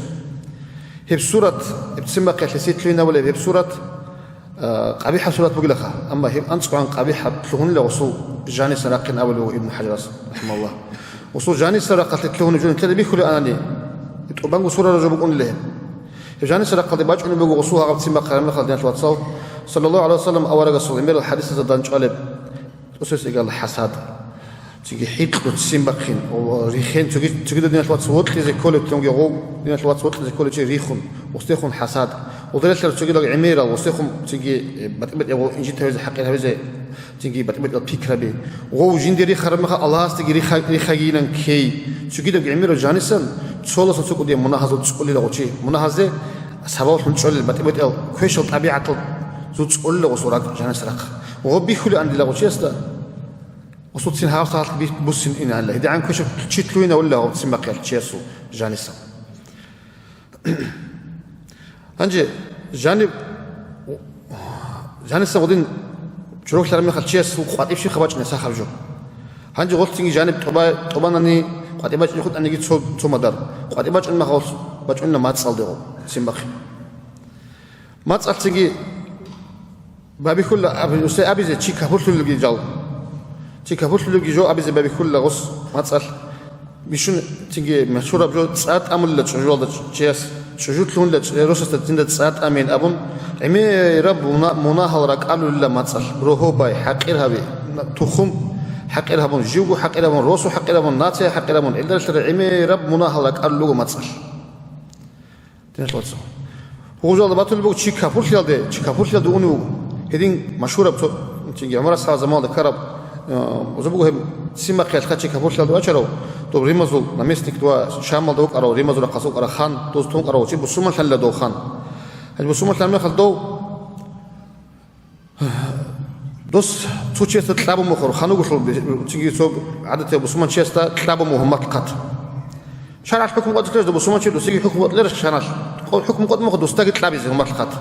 헵 수랏 침바카 히시틀리나 볼레 헵 수랏 قبيحة سورة بقولها أما هي أنت عن قبيحة تلون له وصول جاني سراقين أول ابن حجر رحمه الله وصول جاني سراقة تلون جون كذا بيخلي أناني تبانغ سورة رجب بقول له جاني سراقة باج إنه بيقول وصولها قبل سما كلام خالدين توصل صلى الله عليه وسلم أول رسول إمير الحديث زادان قالب أساس قال حساد تيجي حيط تسمبخين وريخين تيجي دنيا توصل زي كل تونجي غو دنيا توصل زي كل شيء ريخون وستيخون حساد ودرس تيجي لك عميرة وستيخون تيجي بتبت يبغى إنجيل تهز حقيقة هذا تيجي بتبت الفكرة به وهو جندي ريخ الله تيجي ريخ جيلان كي تيجي لك عميرة جانسن تصول سوق دي مناهزة تصول له وشيء مناهزة سبب تصول بتبت كويش الطبيعة تصول له وصورات جانس رق وهو بيخلي عند له وشيء است وصوتين هاوسات بوسين إن الله إذا عن كويش تشتلوين ولا هو تسمى قال تشيسو جانسا هنجي جانب جانسا ودين شروك لرمي خل تشيسو قاتيب شيء خباج نسا خرجو هنجي قلت تيجي جانب طبعا أني قاتيب باج يخد أني جيت سو مدار قاتيب باج إنما خلاص باج إنما ما تصل ده تسمى ما تصل تيجي بابي كله أبي زي شيء كابوس اللي جاو تيجي كابوس اللي جو أبي زي بابي كله غص ما تصل بيشون تيجي مشهورة بجو ساعات أمل لتشجول ده تشيس تشجول لون لتروسس تجند ساعات أمين أبون عمي رب مناهل رك قالوا لله ما تصل بروحه باي حقير هبي تخم حقير هبون جيوجو حقير هبون روسو حقير هبون ناتي حقير هبون إلا ترى عمي رب مناهل رك قالوا له ما تصل تنش واتسو هو جال باتل بقول شيء كابوس يالده شيء كابوس يالده أنو هدين مشهورة بتو تيجي عمره ساعة زمان ده كرب وزبوه سيما قيل خاتشي كابوس يالده أشرو تو ريمازول نمسنك توا شامل دوك أرو ريمازول قصوك أرو خان توز تونك أرو شيء بسومن حلا دو خان هل بسومن حلا خل دو دوس توشي تطلب مخور خانو قصول تيجي صوب عادة بسومن شيء است تطلب مهمات قط شرع الحكم قد كذا بسومن شيء دوسي حكم قد ليش شرع الحكم قد مخ دوس تاجي تطلب زي مهمات قط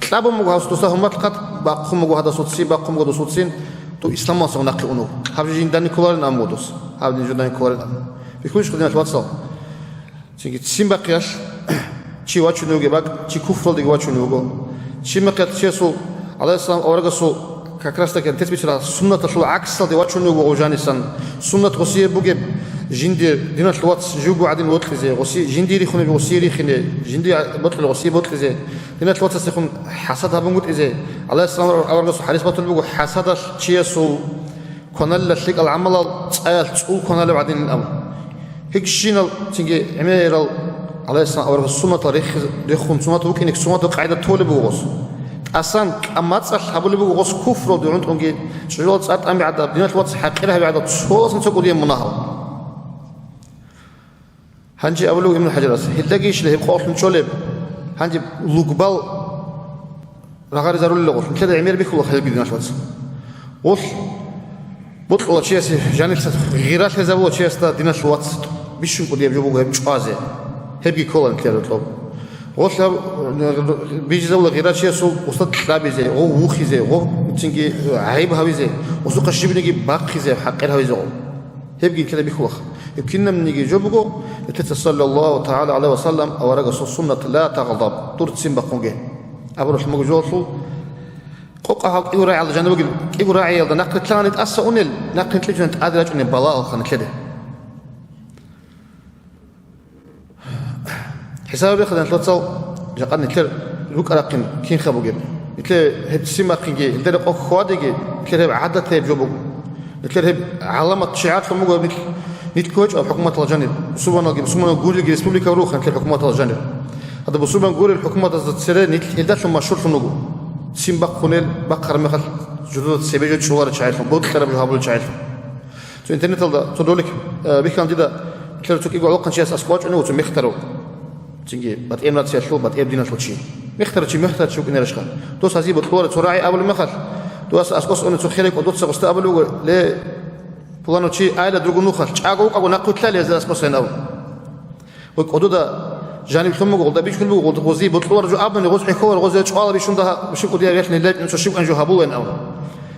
تطلب مخ دوس مهمات قط باقوم مخ هذا صوت سي باقوم مخ دوس صوت سين تو إسلام ما صنع كأنه هذا جندان كولار نامودوس هذا جندان كولار بيكونش خدنا الواتساب تيجي تسمع قياس شيء واتشو نوجي باك شيء كفر دي واتشو نوجو شيء ما قياس شيء سو على الإسلام أورجا سو ككراسة كان تثبت على سنة الشو عكس دي واتشو نوجو وجانسان سنة غسية بوجب جندير دينا الواتس جوجو عادين واتلزي غسية جنديري خونه غسية خني جندي بطل غسية بطلزي دينا الواتس يكون حسد هبنقول إزاي على الإسلام أورجا سو حديث بطل بوجو حسد شيء سو كونال لشيك العمل تسأل تقول كونال بعدين الأمر هيك شينال تيجي عميرال على السنة أو السنة تاريخ ريخون سنة وكينك سنة قاعدة تولي بوغوس أصلاً أما تصل حبولي بوغوس كفر ودعون تونجي شجول ساعات أمي عدا دينات الواتس حقيرها بعدا تصوص نتقول يوم مناهض هنجي أولو ابن الحجر هتلاقيش له قاف نشولب هنجي لوكبال رغار زارول لغوس كذا عمير بيخلق هذا دينات الواتس وص بطل شيء جانب غيرات هزبوا شيء است دينات الواتس بيشون قد يجيبوا هم شقازة هبي كولن كذا طلب وصل بيجي زول غيرات شيء سو وصلت خلابي زي أو وخي زي أو تيجي عيب هاوي زي وسوق الشيب نيجي باقي زي حقير هاوي زي هبي كذا بيخلق كنا من نيجي جبقو صلى الله تعالى عليه وسلم أو رجع السنة لا تغضب دور تسيم بقونجه أبروح مجوزه قوقها يوري على جنبه يوري على نقل ثاني تأسى أنيل نقل ثاني أدرج أن بلاء خان كده حسابي خدنا ثلاثة جاكن نتر روك أراكن كين خبوجي نتر هب سيما كينجي نتر قو خواديجي نتر هب عادة هب جبوج نتر هب علامة شعار خموجو نتر كوج أو حكومة الجانب سبحان الله سبحان الله جوري ريسبوبليكا روخ نتر حكومة الجانب هذا بسبحان جوري الحكومة الزتسرة نتر هداش مشهور خنوجو سيم بقونيل بقر مخل جدود سبيجة شوار شعيرهم بود خرب جهابول شعيرهم تو إنترنت هذا تدولك بيكان جدا كلر توك يقول قن شيء أسقاط إنه تو مختارو تيجي بات إمنا تسيشلو بات إبدينا تلوشي مختار شيء مختار شو كنا رشخا دوس هذي بتطور تراعي أول مخل دوس أسقاط إنه تخيلك ودوس سقست أبلو ل فلانو شيء عائلة درجو نخل شعاقو أو نقول ثلاثة زي أسقاط هنا وقدودا جانب ثم قلت بيش كل قلت غزي بطلور جو أبن غز حكور غز شقال بيشون ده بشوف قدير يحن الليل نشوف أنجو هابوين أو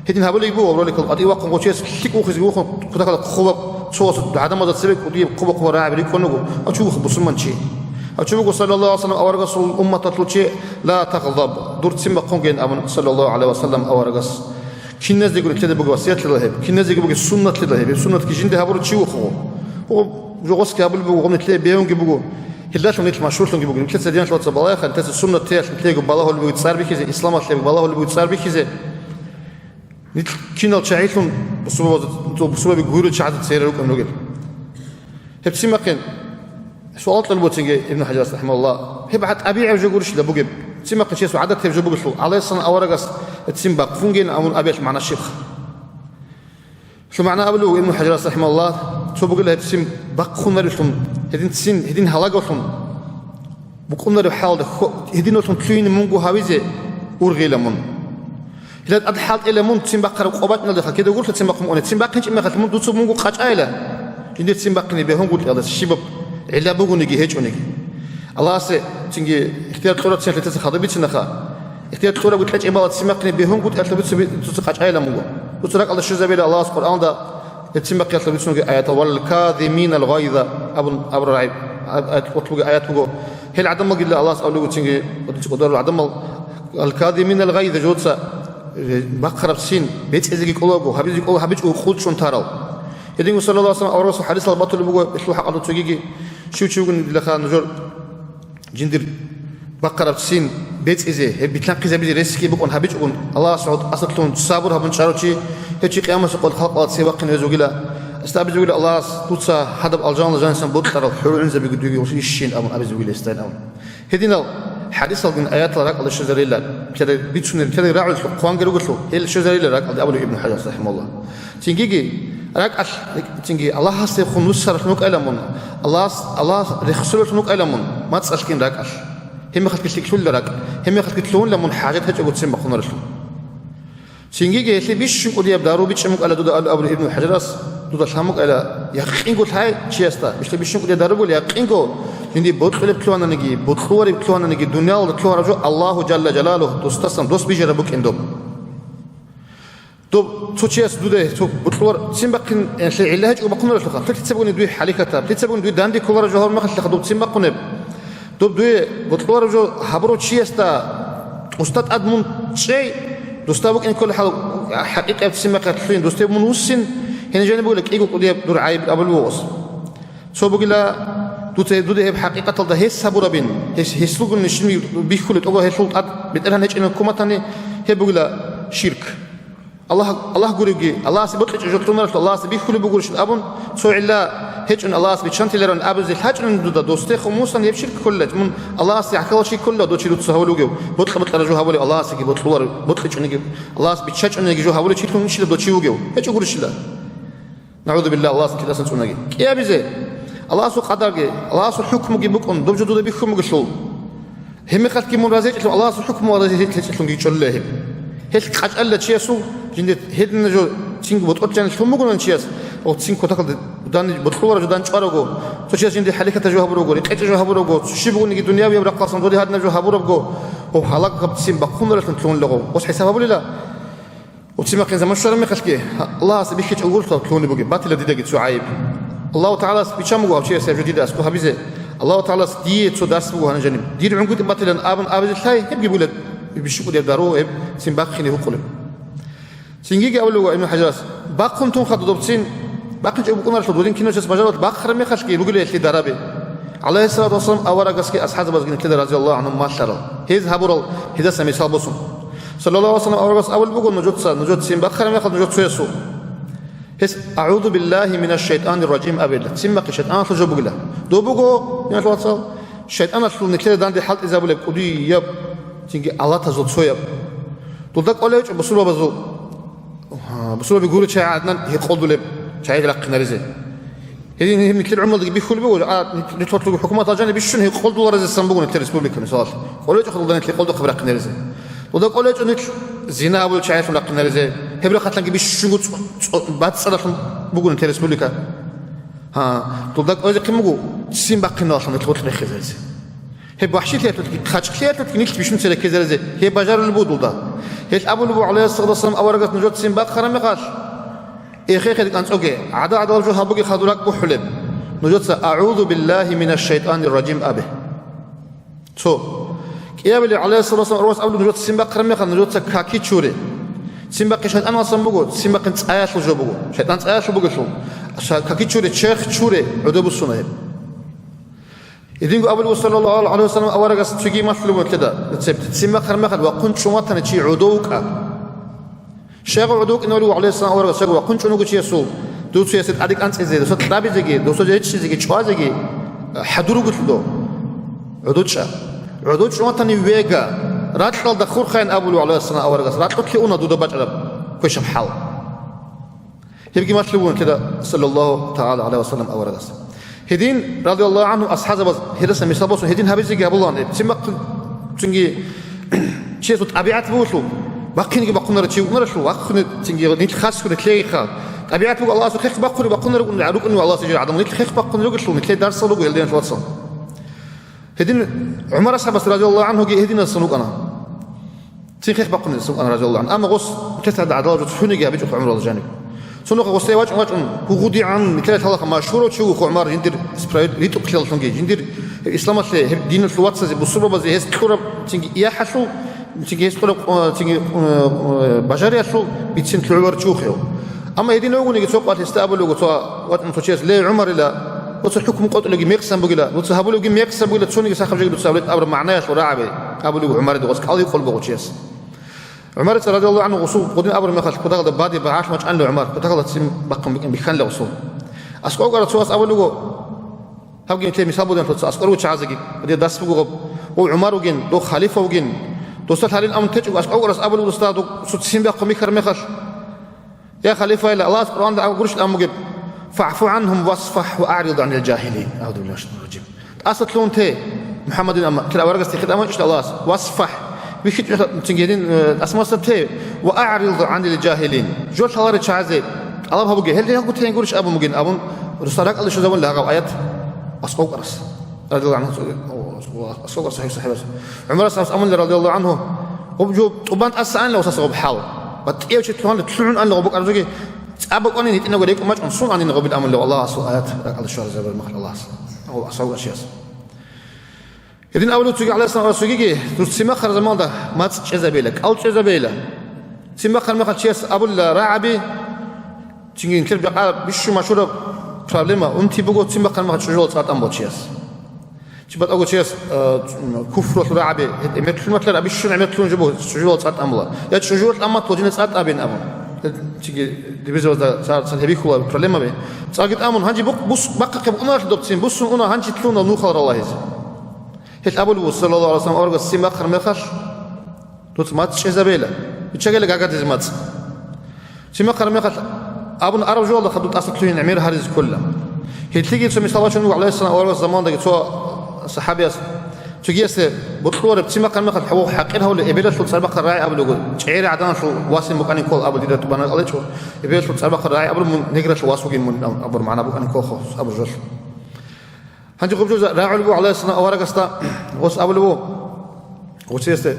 هدين هابول يبوا ولا لك القضية وقم قوتشيس تك وخز يوخن كذا كذا خوب صوص عدم هذا السبب قدير قوب قوب راعي بريك ونقول أشوف بسمان شيء أشوف صلى الله عليه وسلم أو رجس الأمة تطلع لا تغضب دور تسمى قنجين أمن صلى الله عليه وسلم أو رجس كل الناس يقول كذا بقى وصية للهب كل الناس يقول السنة للهب السنة كيجين ده هابول شيء وخو جو غس كابل بقى وقمنا تلاقي بيهم جبقوا هلاش نيت مشهور تنجي بقول مثل سديان شوات صباح خل تس السنة تياش تلاقي بالله اللي بيتصار بيك زي إسلام تلاقي بالله اللي بيتصار بيك زي نيت كنا شعيتهم بسبب بيقولوا شعات تسير لكم نقول هبسي مكان سؤال طلبوا تنجي ابن حجر رحمه الله هبعت أبيع وجوجورش لبوجب تسمى مكان شيء سعادة تبجو بقول على السنة أورجس تسمى بقفونجين أو أبيع معنا الشيخ شو معنى قبله ابن حجر رحمه الله شو بقول له تسمى بقخون مريتهم هدين هلاقهم بقوم نرو حال ده هدين وتم تلين منجو هاويزه أورغيلا من هلا أدحال إلى من تسمى بقرة وقبضنا ده كده قلت تسمى بقوم أنا تسمى بقينش إما خدمون دوتسو منجو قاش عائلة جندي تسمى بقيني بهم قلت هذا الشباب إلا بقول نجي هيج ونجي الله سه تيجي اختيار طورة تسمى لتسمى خاطبي تسمى اختيار طورة قلت لك إما تسمى بقيني بهم قلت أكلم دوتسو قاش عائلة منجو وترك الله شو زبير الله القرآن ده يتسمى قياس لبسون آيات والكاظمين الغيظ أبو رعيب أطلق آيات بقول هل عدم قل الله أقول تيجي قدر عدم الكاظمين الغيظ جوتسا بقرب سين بيت إزيك قلوبه هبيج خود شون تارو يدين صلى الله عليه وسلم أورس حديث البطل بقول إسلوح على تيجي شو لخا نجور جندر بقرب سين بيت إزي بيتلاقي زبير رزقي بقول هبيج قول الله سعود أصلتون صابر هبن شاروتي هيك قيامة سقط خلق سباق نزوجلا استابج ولا الله توصى حدب الجان جانسن بطلع الحلول زي بيقولوا وش الشين أمر أبي زوجي استين أمر هدينا حديث من آيات رق الله الشجريلا كذا بيتشون كذا راعي القوان قالوا قلتوا هي الشجريلا رق أبو ابن حجر رحمه الله تيجي رق تيجي الله هسه خنوس صار خنوك ألمون الله رخصل خنوك ألمون ما تسأل كين رق هم خلك تكتلون رق هم خلك تكتلون لمن حاجات هتجو تسمى خنور رسول سينجي اللي بيش يقول يبدارو بيش مك على دودا أبو ابن حجر دودا شامك على يقين قلت هاي شيء استا بيش بيش يقول يدارو بقول يقين قول عندي بطل بتلوانا نجي بطلور بتلوانا نجي الدنيا ولا بتلوانا رجو الله جل جلاله دوستسم دوست بيجربك عندهم دوب توشيس دوده تو بطلور سيمبقين يعني علاج وبقون رجو خان تكتسبون دوي حالكتا تكتسبون دوي داندي كولر جوهر ما خلت خدوب سيمبقون دوب دوي بطلور رجو حبرو شيء استا أستاذ أدمون شيء دوستابك إن كل حال حقيقة تسمى قتلين دوستاب من وسن هنا جانب بقول لك إيجو قضية دور عيب أبو الوص سو بقول لا دوده بحقيقة الله هي سبورة بين هي سلوك النشمي بيخلط أبو هي سلوك أد بتقولها نيجي إن كومة تاني هي بقول لا شرك الله قولي الله سبتلج جوتنا الله سبيخلي بقولش أبون سو علا هيج إن الله سبيشانتي لرن أبو زي هاج إن دودا دوستي خموسا يبشر كله من الله سيحكي شيء كله دوتشي دوت سهولو جو بطل رجوا هولي الله سكي بطلور بطلج إنك الله سبيشج إنك جو هولي شيء كله نشيل دوتشي وجو هيج يقولش لا نعوذ بالله الله سكي لسان سوناجي يا بيزي الله سو قدرجي الله سو حكمه جبكون دوجو دودا بيحكمه جشلو هم خلت كي مرازيج الله سو حكمه مرازيج تلتلون جيشله هيك قاش الله تشيسو جندت هيدنا جو تينغ بطوتشان شومغون تشيس او تينغ كوتاكل دان بطلور جو دان چارغو تشيس جندي حركه جو هبروغو قيت جو هبروغو شيبغون ني دنياوي برقصن دودي هادنا جو هبروغو او حلق قبتسين بقومرتن تلون لغو وش حسابه لله وتسمى كان زمان شرم خلكي الله سبيك تقول تلون بوغي باتل ديدك سعيب الله تعالى بيشامو أو شيء سيفجديد أسكو هبيزه الله تعالى دي تصدق هو هنجاني دير عنقود باتلن أبز الثاي يبقى يقول بيشوفوا دي دارو يب سينباخيني هو قلب سينجي أولو إنه حجاز باقون تون خدوا ضبطين باقين جابوا كنا رشلوا دين كنا جالس مجرد باخر ما خش كي يقول لي درابي عليه الصلاة والسلام أورا قسكي أصحاب بزقين كده رضي الله عنهم ما شاء الله هيز هبورل هذا سمي صابوسهم صلى الله عليه وسلم أورا قس أول بقول نجود سين باخر ما خد نجود سويسو هيز أعوذ بالله من الشيطان الرجيم أبدا سين باقي شيطان تجو بقوله دو بقو يعني توصل الشيطان أصله نكله دان دي حالة إذا بقول قدي يب تيجي الله تزود سويب تودك أولئك بسولة بزو بسولة بيقولوا شيء عدنا يقولوا له شيء لقنا رزق هذه هم كل عمل بيخول بيقول نتوتر حكومة أجانب بيشون يقول دولار رزق سنبوغن الريسبوبليكا مثال أولئك أخذوا لنا يقول دو خبر لقنا رزق تودك أولئك نت زنا أول شيء لقنا رزق هبل خاطر بيشون بعد صلاة بوغن الريسبوبليكا ها تودك أولئك كم سين باقينا أصلا يقول لنا خير رزق هي بوحشي ثلاثة خارج ثلاثة نيل بيشون سلا كذا رزق هي بجار البودو ده هي أبو البو عليه الصلاة والسلام أورقة نجود سين باق خرم قاش إخي خدك أنت أوكي عدا الجو هبوكي خذولك بحلم نجود أعوذ بالله من الشيطان الرجيم أبه تو كيابلي عليه الصلاة والسلام أروس أبو نجود سين باق خرم قاش نجود كاكي تشوري سين باق شيطان أصلا بقول سين باق أنت آيات الجو بقول شيطان آيات شو بقول شو كاكي تشوري شيخ تشوري عدو بالسنة إذن أبو صلى الله عليه وسلم أورقة تجي مطلوب كده تسمى خرمخ وقنت شماتنا تشي عدوك شيخ عدوك إنه عليه السلام أورقة شيخ وقنت شنو كشي يسوع دو شيء سد أديك أنت إزاي دوسات رابي زكي دوسات جيتش زكي شوا زكي حدرو قلت له عدوك شماتنا ويجا راتل دخور خين أبو عليه السلام أورقة راتل كليونا دو دبج على كويش محل يبقى مطلوب كده صلى الله تعالى عليه وسلم أورقة هدين رضي الله عنه أصحاب هرسنا مسابوس هدين هبيزي جاب الله عنه سمع تنجي شيء صوت أبيعت بوسلو باقين جي باقون رتشيو نرشلو باقون تنجي نيت خاص كده تلاقي خا أبيعت بقول الله سخيخ باقون رقون العروق إنه الله سجل عدم نيت خيخ باقون رقشلو نتلاقي درس لوجو يلدين توصل هدين عمر أصحاب رضي الله عنه جي هدين الصنوق أنا تنخيخ باقون الصنوق أنا رضي الله عنه أما غص كثر عدالة تحوني جابي تقول عمر الله جانب سنوك غوستي واج هودي عن مثل هذا مشهور وشو خو عمر يندر سبرايد ريتو خلال تنجي يندر الإسلام أصله دين الفلوات سازي بصورة بزي هست كورة تنجي يا حشو تنجي هست كورة تنجي بجاري حشو بيتسن كلور شوخيو أما يدين لو نيجي سوق هستقبل لو توا وقت متوشيس ليه عمر لا وتحكم قط لو ميقسم بقولا وتهبوا لو ميقسم بقولا تشوني ساخف جيل تسابلت أمر معناه شو راعي أبو لو عمر ده قصك عليه قلبه وتشيس عمر رضي الله عنه وصول قدين أبر مخل كده غدا بادي بعاش ما تقول له عمر كده غدا تسم بقم بيخان له وصول أسقط قرأ سواس أول لو هبجي تلي مسابو ده أسقط وش عازقي بدي داس بقول وعمر وجين دو خليفة وجين دوستات هالين أمن تج وأسقط قرأ أول لو استاد وستسيم بقم يخر مخش يا خليفة إلا الله القرآن ده قرش الأمر جب فاعفو عنهم واصفح وأعرض عن الجاهلين أعوذ بالله من الشيطان الرجيم أصل لون تي محمد أما كلا ورقة استخدام أمر إيش الله واصفح بيخيط تنجدين أسماء سبتة وأعرض عن الجاهلين جول حوار شعزي الله بحبه هل ده يقول تين قرش أبو مجين أبو رسالك الله شو زمان لها آيات أسقط قرص رضي الله عنه أسقط صحيح عمر صلى الله رضي الله عنه وبجو وبنت أسأل لو سأسقط بحال بتأيش تلون تلون أن لغبك أرجوك أبو قاني نتنا قريك وما تنصون عن نغبي الأمر لو الله أسقط آيات على الشهر زبر مخل الله هو أسقط أشياء إذن أولو تجي على السلام رسولي تسمى خر زمان ده ما تجذبيلك أو تجذبيله تسمى خر ما خشيس أبو الرعبي تيجي نكر بقى بيشو مشهور проблема أنت بقول تسمى خر ما خشجول صارت أم بتشيس تبغى أقول تشيس كفر الرعبي مثل بيشو مثل جبوا شجول صارت أم الله يا شجول أما توجين صارت أبين أبو تيجي دبيزو ده صار هبي خلا проблема به صارت أمون هنجي بص بقى كم أنا دوبتين بص أنا هنجي تلون نوخر الله يزي هل أبو صلى الله عليه وسلم أورجع السيم آخر مخش توت مات شيء زبيلة بتشغل قاعد زمات سيم آخر مخش أبو العرب جوا الله خدوا أصل تلين عمير هارز كله هل تيجي تسمي صلى الله عليه وسلم أورجع الزمان ده سوا صحابي تيجي بطلور بسيم آخر مخش هو حقيقة هو الإبرة شو صار بقى راعي أبو لقول شعير عدنا شو واسم مكان يقول أبو ديدا تبان الله شو إبرة شو صار بقى راعي أبو نقرأ شو واسوقين من أبو معنا أبو كان يقول خلاص أبو جوش هنجي قبل راعي البو عليه السلام أورجع استا وس أبو البو وسيست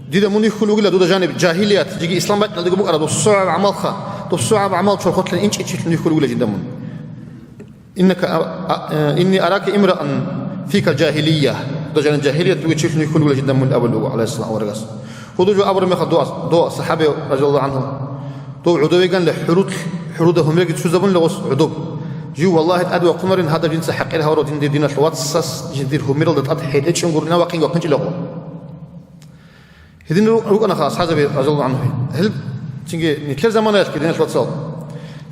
ديدا مني خلوق لا دودا جانب جاهليات جيجي إسلام بات نلقى بقرا دو صعب عمل خا دو صعب عمل شو خطل إنش مني خلوق لا جدا من إني أراك امرأ فيك الجاهلية دجال الجاهلية توي تشوف نيكون ولا جدا من الأول عليه الصلاة والسلام هو دجال أبر مخ دوا صحابة رضي الله عنهم دو عدوي كان حرودهم يجي تشوزبون لغوص عدو جو والله أدوى قمر هذا جنس حق لها ورد دين الواتساس جدير همير ضد أضحية إيش نقولنا واقين وقنش لغو هذين روكنا خلاص حسب رضي الله عنه هل تيجي نتلر زمانات كده نتلر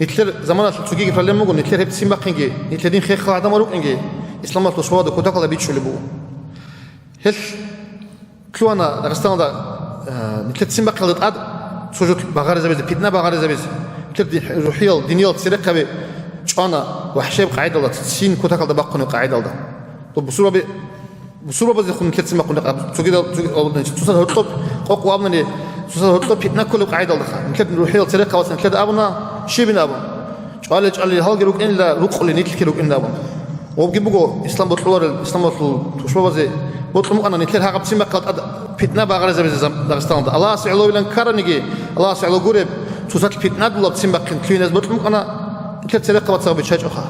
نتلر زمانات تجيك فلان مقول نتلر هبت سيمبا كينجي نتلر دين خير خادم مروك إنجي إسلام الله تشواد كتاك الله بيتشو لبو هل كلوانا داغستان دا نتلر سيمبا كلت أد سوجت بغار زبيز بيتنا بغار زبيز نتلر روحيال دينيال تسيرك كبي أنا وحشيب قاعد الله تسين كتاك الله بقون قاعد الله طب بصورة بس يكون نتلر سيمبا كلت تجد توصل هرطب قوة أبني توصل هرطب بيتنا كله قاعد الله نتلر روحيال تسيرك كواس نتلر أبنا شيبنا أبنا قال هالجي روك إن لا روك اللي نتلر روك إن أبنا وبجيبوا إسلام بطلور الإسلام بطل تشوفوا زي بطل أنا نتلر هاقب سيمبا كلت بيتنا بغار زبيز داغستان دا الله سعلو إلى كارنيجي الله سعلو قريب توصل بيتنا دولار سيمبا كلت بطل أنا نتلر سرقة وتصاب بتشاج أخا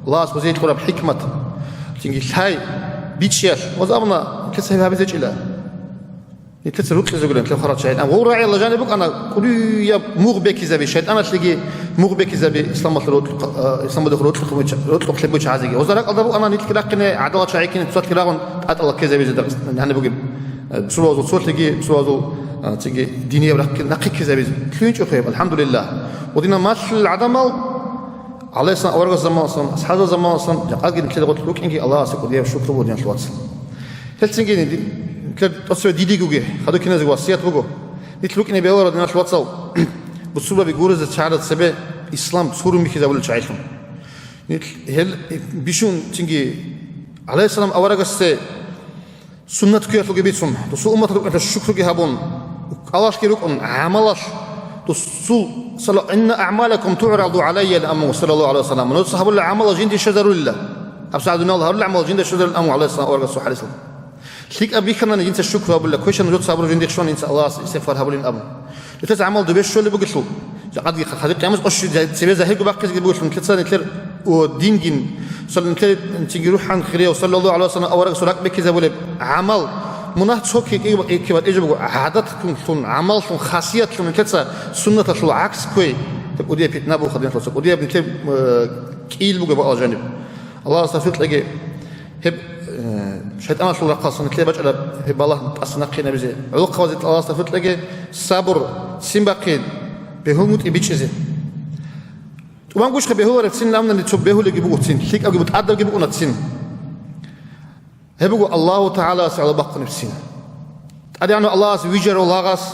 الله سبحانه وتعالى بحكمة تيجي هاي بيتشيل وزابنا نتلر سهيبها بزيج إلى نتلر سرقة زوجين نتلر خرج شهيد أنا وراعي الله جانبك أنا كلية مغبك زبي شهيد أنا تلاقي مغبك زبي إسلام الله إسلام الله رطلق خلبوش عازقي وزارك الله أنا نتلر كلاقنا عدالة شعيكين تصوت كلاقون أطلع كزبي زد يعني بقول بسرعة صوت تلاقي بسرعة تلاقي دينية ولكن نقي كزبي كلين شو خيب الحمد لله ودينا ماشي العدم عليه السلام أورغ الزمان صن أصحاب الزمان صن قال جن كده قلت لك إنك الله سكوديه وشكر وديان الواتس هل تنجي دي كده تصير دي جوجي هذا كنا زي وصيات بقول نتلوك إني بيورا ديان الواتس بسبب بيجورز الشعر السبع إسلام صوروا ميكي ولا شعيرهم هل بيشون تنجي عليه السلام أورغ السه سنة كيف تلقي بيتهم تصو أمة تلقي الشكر جهابون الله شكرك أن عملاش تصو صلى إن أعمالكم تعرض علي الأمر صلى الله عليه وسلم نصحب الله عمل جندي شجر الله أبسعدنا الله هرل عمل جندي شجر الأمر عليه الصلاة والسلام عليه السلام ليك أبي كنا نجنس الشكر أقول لك كويش نجود صبر جندي شلون إنسان الله يسافر هبولين الأمر لتس عمل دبيش شو اللي بقول قد خديق يامس قش سبيه زهيق باقي بقول من كل سنة كل ودين جن صلى نكل تيجي روح عن خيره وصلى الله عليه وسلم أورق سراق بكذا ولا عمل مناهض شوك كيف إيجابه عادتكم ثم عملكم خاصيتكم من كذا سنة شو عكس كوي تبودي بيتنا بو خدين فلوس تبودي بنتي كيل بو جبا جانب الله استغفر لك هب شهد أنا شو رقصنا كلي بجلا هب الله أصلا قينا بزي عقوق وزيت الله استغفر لك صبر سيمباكين بهموت إبيتشزي وما نقولش خبيه رتسين لامنا نتشبهه اللي جيبوه تسين هيك أو جيبوه عدل جيبوه نتسين هبقوا الله تعالى سعى بق نفسين أدي عنو الله سويجر ولاغاس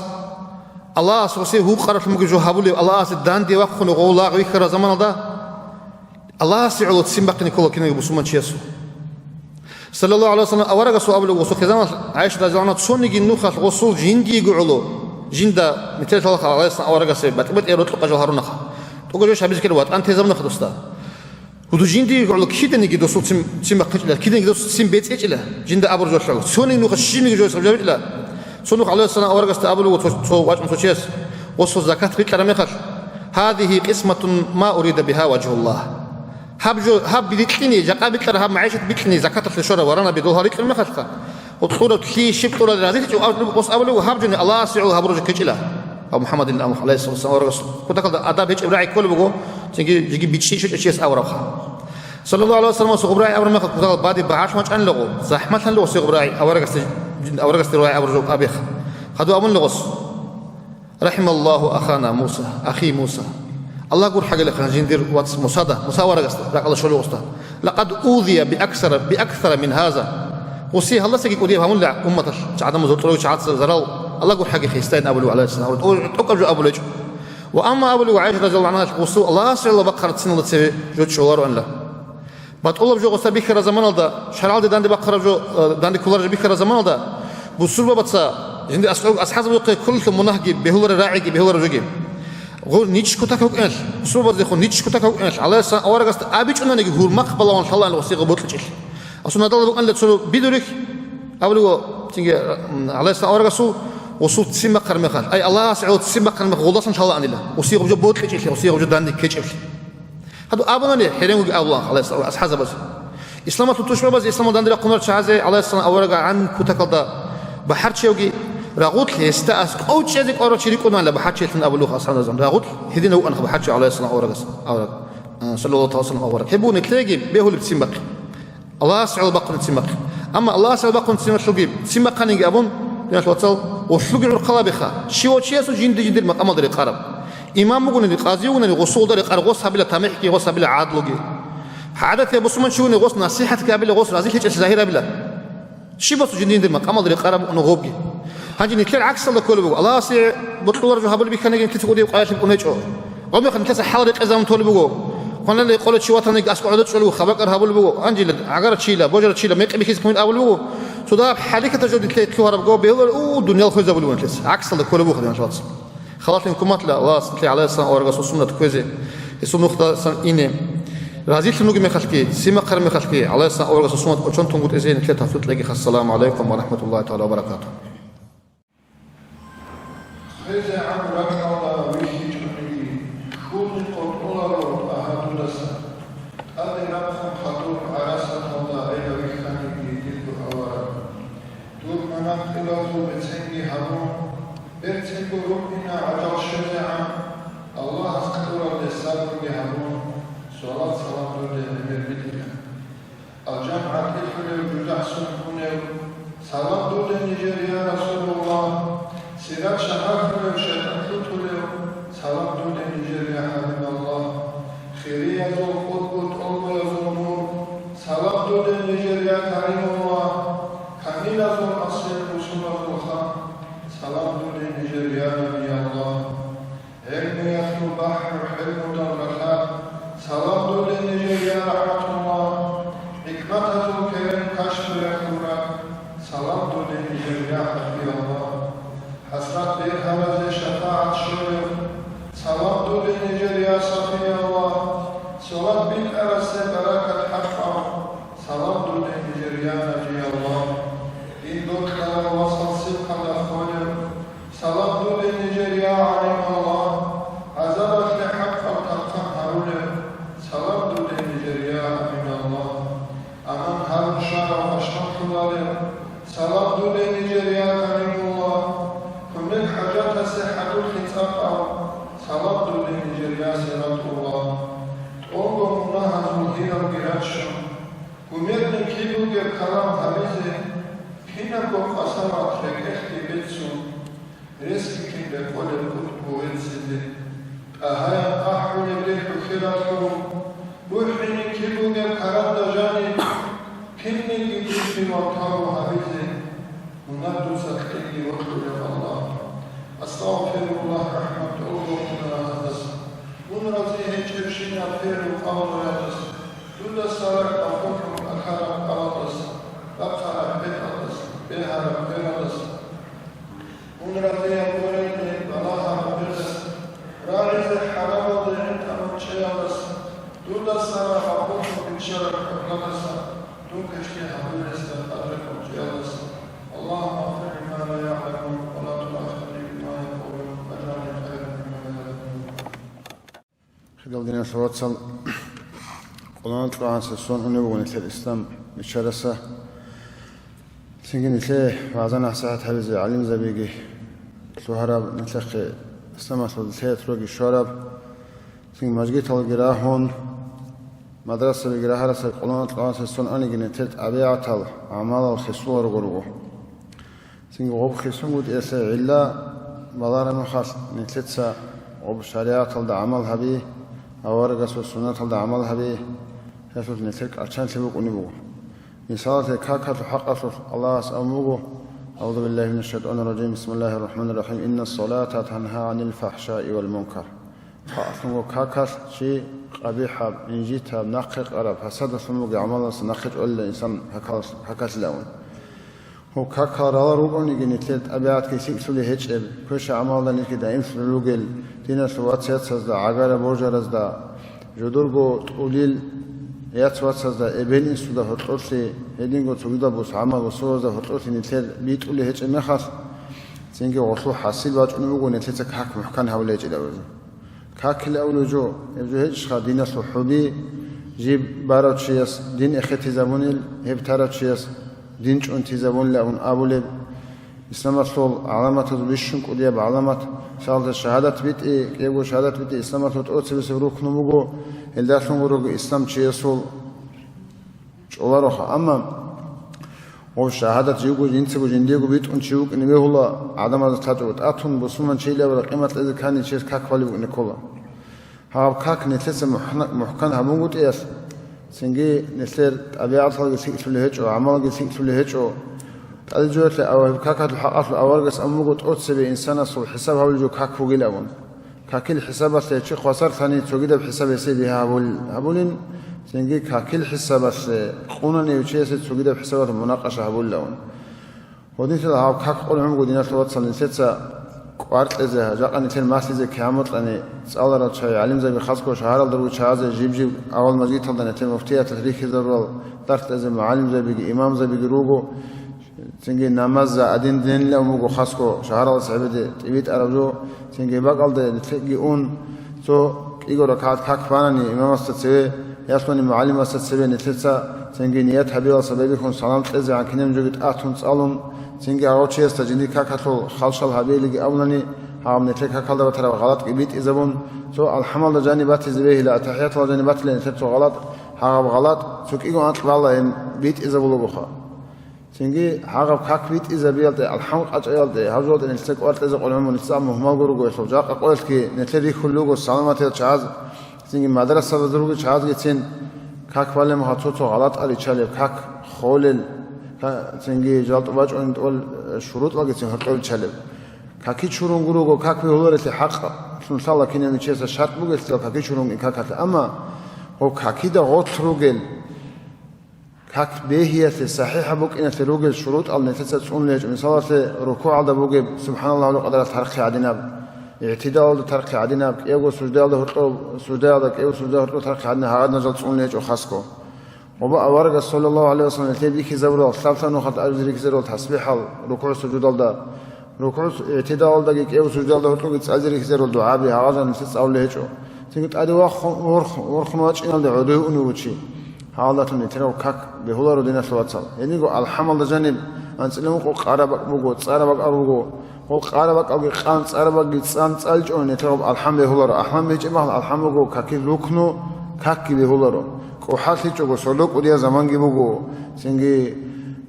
الله سوسي هو قرر مجو هابولي الله سدان دي وقخن وغولاغ ويخرا زمان ده الله سعى تسين بق نيكولو كنا يبصوا من شيء صلى الله عليه وسلم أورق سو أبلغ وسو خزانة عايشة رجعنا تصوني جنوخ الغسول جندي يقولوا جندا مثل الله عليه وسلم أورق سبت بس إيرو تلقى جوهرنا تقول جوش حبيس كده وقت أنت زمنا خدوستا ودو جندي يقولوا كده نيجي دوسو تسم بقيت له كده نيجي دوسو تسم بيت إيش له جندا أبرز وشلون سوني نوخ الشيء نيجي جوش خبجة له سونوخ عليه السلام أورق است أبلغ وتو واجم توشيس وصو زكاة بيت كلام يخش هذه قسمة ما أريد بها وجه الله هب بيتلني جاء بيتلر هب معيشة بيتلني زكاة الشورى ورانا بدوها ريك المخلقة وطولة كلي شيب طولة الرازيت وقص أبلغ هب جني الله سعوا هبرج كجلا أو محمد الأمر عليه الصلاة والسلام ورسول كنت أقول أداب هيك إبراهيم كل بقول تيجي بيتشي شيء أورخا صلى الله عليه وسلم وسوق إبراهيم أمر ما كنت بعد بعاش ما كان لغو زحمة لغو سوق إبراهيم أورق استروي أورج أبيخ هذا أمر لغوس رحم الله أخانا موسى أخي موسى الله يقول حاجة لك جندير واتس مصادة مساورة قصد لك الله شو لغوسته لقد أوذي بأكثر من هذا وسيه الله سيجي قديه هم لا أمته عدم زرطلوش عاد زرال الله يقول حاجة خيستين أبو عليه السلام أقول أبو لج وأما أبو عائشة رضي الله عنها وصو الله سير الله بقرة سنة تسوي جود شوار ولا بتقول بجو قصة بكرة زمان هذا شرال دي داندي بقرة جو داندي كولار بكرة زمان هذا بوصل ببتصا جندي أصحاب بقى كل منهجي بهولر راعي بهولر رجيم غور نيتش كتاك هو إنش وصل بس يخون نيتش كتاك هو إنش عليه السلام أورق است أبيش أنا نيجي هور مقبل وان شاء الله الوصية بطلتش أصلا هذا بقول لك سلو بدورك أولو تيجي عليه السلام أورق سو وصول تسمى بقر مخال أي الله سعود تسمى بقر مخال غلطان إن شاء الله عن الله وصيغ بجو بوت كيش وصيغ بجو داندي كيش هذا أبناني حريم الله عليه الصلاة والسلام أصحاب بس إسلام تطوش بس إسلام دندرة قمر شعزة عليه الصلاة أورجع عن كتكدا بحر شيوعي رغوت ليستأس أو شيء أو شيء يكون على بحر شيء أبو لوح أصحاب الزمان رغوت هدينا وأنا بحر شيء عليه الصلاة أورجع صلى الله عليه وسلم أورجع هبون تلاقي بيهول بتسمق الله سعود بقون تسمق أما الله سعود بقون تسمق شوقي تسمق كان يجي أبون يعني وصل وشوقي القلب خا شيء سو جند جند المقام دري قرب إمام مقولني قاضي وقولني غسول دري قرب غسل بلا تمحكي غسل بلا عادلوجي حدث يا بسمان شو نغوص نصيحة كابل غوص رازيل هيك ظاهرة بلا شيء بس جديد المك أما دري قرب ونغوبي هاجي نتكلم عكس الله كله بقول الله سي بطلور جو هبل بيكنا جن كتفودي وقايش بقولني شو قوم يخن كذا حالك إذا متولي بقول قلنا اللي قلت شو وطني أسكو عدد شو خبر هبل بقول أنجيل عقارة شيلا بوجرة شيلا ما يقبل كيس كمان أول بقول سودا حالك تجود تلاقي كوهر بقول بيقول أوه الدنيا الخوزة بقولون كيس عكس الله كله بقول يعني شو خلاص إنكم مطلع الله تلاقي على السنة أورجع سنة كويزة يسون نقطة سن إني رازيل تنوجي مخلكي سيما قرم مخلكي على السنة أورجع سنة وشون تنقول إزين كلا تفوت لقي السلام عليكم ورحمة الله تعالى وبركاته. الجامعة تدخل وجدحسن هنا سلام دود نيجيريا رسول الله سيرات شهر وشيطان تدخل سلام دود نيجيريا حبيب الله خيرية ذو قطب أم ذو نور سلام دود نيجيريا كريم الله كميل ذو أصل رسول الله سلام دود نيجيريا نبي الله علم يخلو بحر حلم درمخات سلام دود نيجيريا رحمة الله حكمته كريم كشف الأمور سلام دود نيجيريا حبيب الله حسرت بهرز شفاعة شوير سلام دود نيجيريا صفي الله سلام بالأرس بركة حفا سلام دود نيجيريا نجي الله إن دكتور وصل سبقا لخوير سلام دود نيجيريا عليم الله عزبت لحفا تلقى هرولر سلام دود نيجيريا أمين الله أمان هر شارع وشمط الله سلام دود نيجيريا كريم الله كل حاجات صحة الخطاب سلام دود نيجيريا سيرات الله أنظر منها زهير الجراتشو ومرني كيبو كلام حبيزي كنا بقصرات ركحتي بيتسو رزقك بقول الكتب ويتسدي أهيا أحول بريح خلافه روحني كيبو كلام دجاني كني جديد وطاو حبيزي ونبدو سكتني وطلب الله أستغفر الله رحمة الله من هذا ونرزيه تشرشين أفير وقال رأس دون السرق أفكر أخرى قرطس أقرى بيتس بها بيرس ونرزيه قريني بلاها بيرس رارز حرام ضعين أمتشيالس دون السرق أفكر بشرق أقلقس دون كشكي حبيرس أدرك أمتشيالس اللهم اغفر لما لا يعلمون ولا تؤاخذني بما يقولون واجعلني خيرا مما يعلمون. خلال صلوات قلنا طبعا سسون هنا بقول الإسلام الشرسة سنجن مثله بعضنا ساعات هذا علم زبيجي سهراب نتلقي إسلام أصل ثلاث روجي شراب سنج مسجد الجراهون مدرسة الجراهة رس قلنا طبعا سسون أنا جن ثلاث أبيعة أعمال الخسوة رجوله سنج غب خسوة قد إسا إلا بلار نخاص نتلتسا غب شريعة العمل هبي أورجس والسنة العمل هبي يسوع نتلك عشان سبق ونبوه مثال كاكا تحقق الله أسأمه أعوذ بالله من الشيطان الرجيم بسم الله الرحمن الرحيم إن الصلاة تنهى عن الفحشاء والمنكر فأصله كاكا شيء قبيح إن جيتها نقق أرب حسد ثم عمل نقق إلا إنسان هكاس لون هو كاكا روغون يجي نتلت أبيات كيسيك سولي هيج إب كوش عمل لنك دائم سلوجل دينا سوات سيد عجارة بوجر زدا جدورجو تقوليل ياتسوات سدا ابن سودا هتوسي هدينغو تسودا بوس عما بوسودا هتوسي نتل بيتقولي هيج مخاس سينجي وصلو حاسيل واج نوغو نتلت حق محكان حوالي جدا كاكل أولو جو يبدو هيش دين صحوبي جيب باراتشيس دين إخيتي زبونيل هيب تاراتشيس دين أنتي زبون لأون أبولي إسلام الصول علامات بيشنك وديا بعلامات شهادة الشهادة بيت إيه يقول شهادة بيت إسلام الصول تقول بسبروك نموجو الداخل نقول إسلام شيء صول شو روخا أما هو شهادة يقول جنسه وجنديه بيت أنشيوك إن به الله عدم هذا تلاجوت أتون بسمان شيء لا ولا قيمة إذا كان يشيس كاك فالي ونكولا هذا كاك نتلس محكم هموت إيش سنجي نسير أبيعات هذا يسيء سلهج أو عمل يسيء سلهج أو الجوت أو كاك هذا الحق أورجس أموت أتسبي إنسان صل حساب هذا الجو كاك فوق الأون كاكل حسابات تيجي خسر ثاني توجد بحساب يسيبها هبولين سنجي كاكل حسابات قانون يوشيس توجد بحسابات مناقشة هبول لون ودين تلا هاو كاك قولهم قدينا توات سنسيتsa قارت إذا جاء نتيل ماسي زي كامت لأني سأل رات شيء علم زي بخاصكو شهر الدرو شهازة جيب أول ما جيت هذا نتيل مفتية تاريخ ذرول درت إذا معلم زي بيجي إمام زي بيجي روجو سنجي نماز أدين دين له موجو خاصكو شهر السعبدة تبيت أرجو سنجي بقال ده نتلاقي أون تو يقول ركعت كاك فانني إمام استسوي يسمعني معلم استسوي نتلسا سنجي نيات حبيب السبب يكون سلام تزع عن كنيم جوجت آتون سألون سنجي أروتشي استجني كاك هتلو خالشال حبيب لقي أولني هم نتلاقي كاك هذا بترى غلط كبيت إذا بون تو الحمد جانبات زبيه لا تحيات الله جانبات اللي نتلسا غلط هم غلط سوك يقول أنت والله إن بيت إذا بلو بخا سنجي حاجة كاك بيت إذا بيلت الحمد أجيال ده هجود إن نتلاقي وقت إذا قلهم نتلاقي مهما جروجو يسوجاق قلت كي نتلاقي خلوجو سلامات الشعاز سنجي مدرسة دروجو شعاز جتين كاك بالله مهاتوتو غلط على يشالب كاك خولل سنجي جالت واج أن تقول شروط لا جتين هتقول يشالب كاكي شورون جروجو كاك بيقولوا لي حق سنسال الله كنا نشيس الشرط بقول كاكي شورون كاك أما هو كاكي ده غوت روجل كاك بهي صحيحة بوك إن تروجل شروط أو نتسون ليج مثلا ركوع على بوك سبحان الله لو قدر ترقي عدنا اعتدال ترقي عدنا يقول سجدة الله هرتو سجدة الله يقول سجدة هرتو ترقي عدنا هذا نزل تسون ليج وخاسكو وبا أورج صلى الله عليه وسلم تبي كزورة ثالثا نخط أجر كزورة تسبيح ركوع سجود الله ركوع اعتدال ده يقول سجدة الله هرتو أجر كزورة دعاء بهذا نسيت أول ليجو تقول أدي ورخ نواج إن الله عدو ونوشي هذا تنترو كاك بهولارو دينا سواتسال يعني يقول الحمد جانب أنت لما قو قاربك بوجو صاربك أروجو قو قاربك أو قان صاربك جسان سالج أو نترو الحمد بهولارو الحمد يجي مال الحمد بوجو كاكي لوكنو كاكي بهولارو كو حاسي تجو سلوك وديا زمان جيبوجو سنجي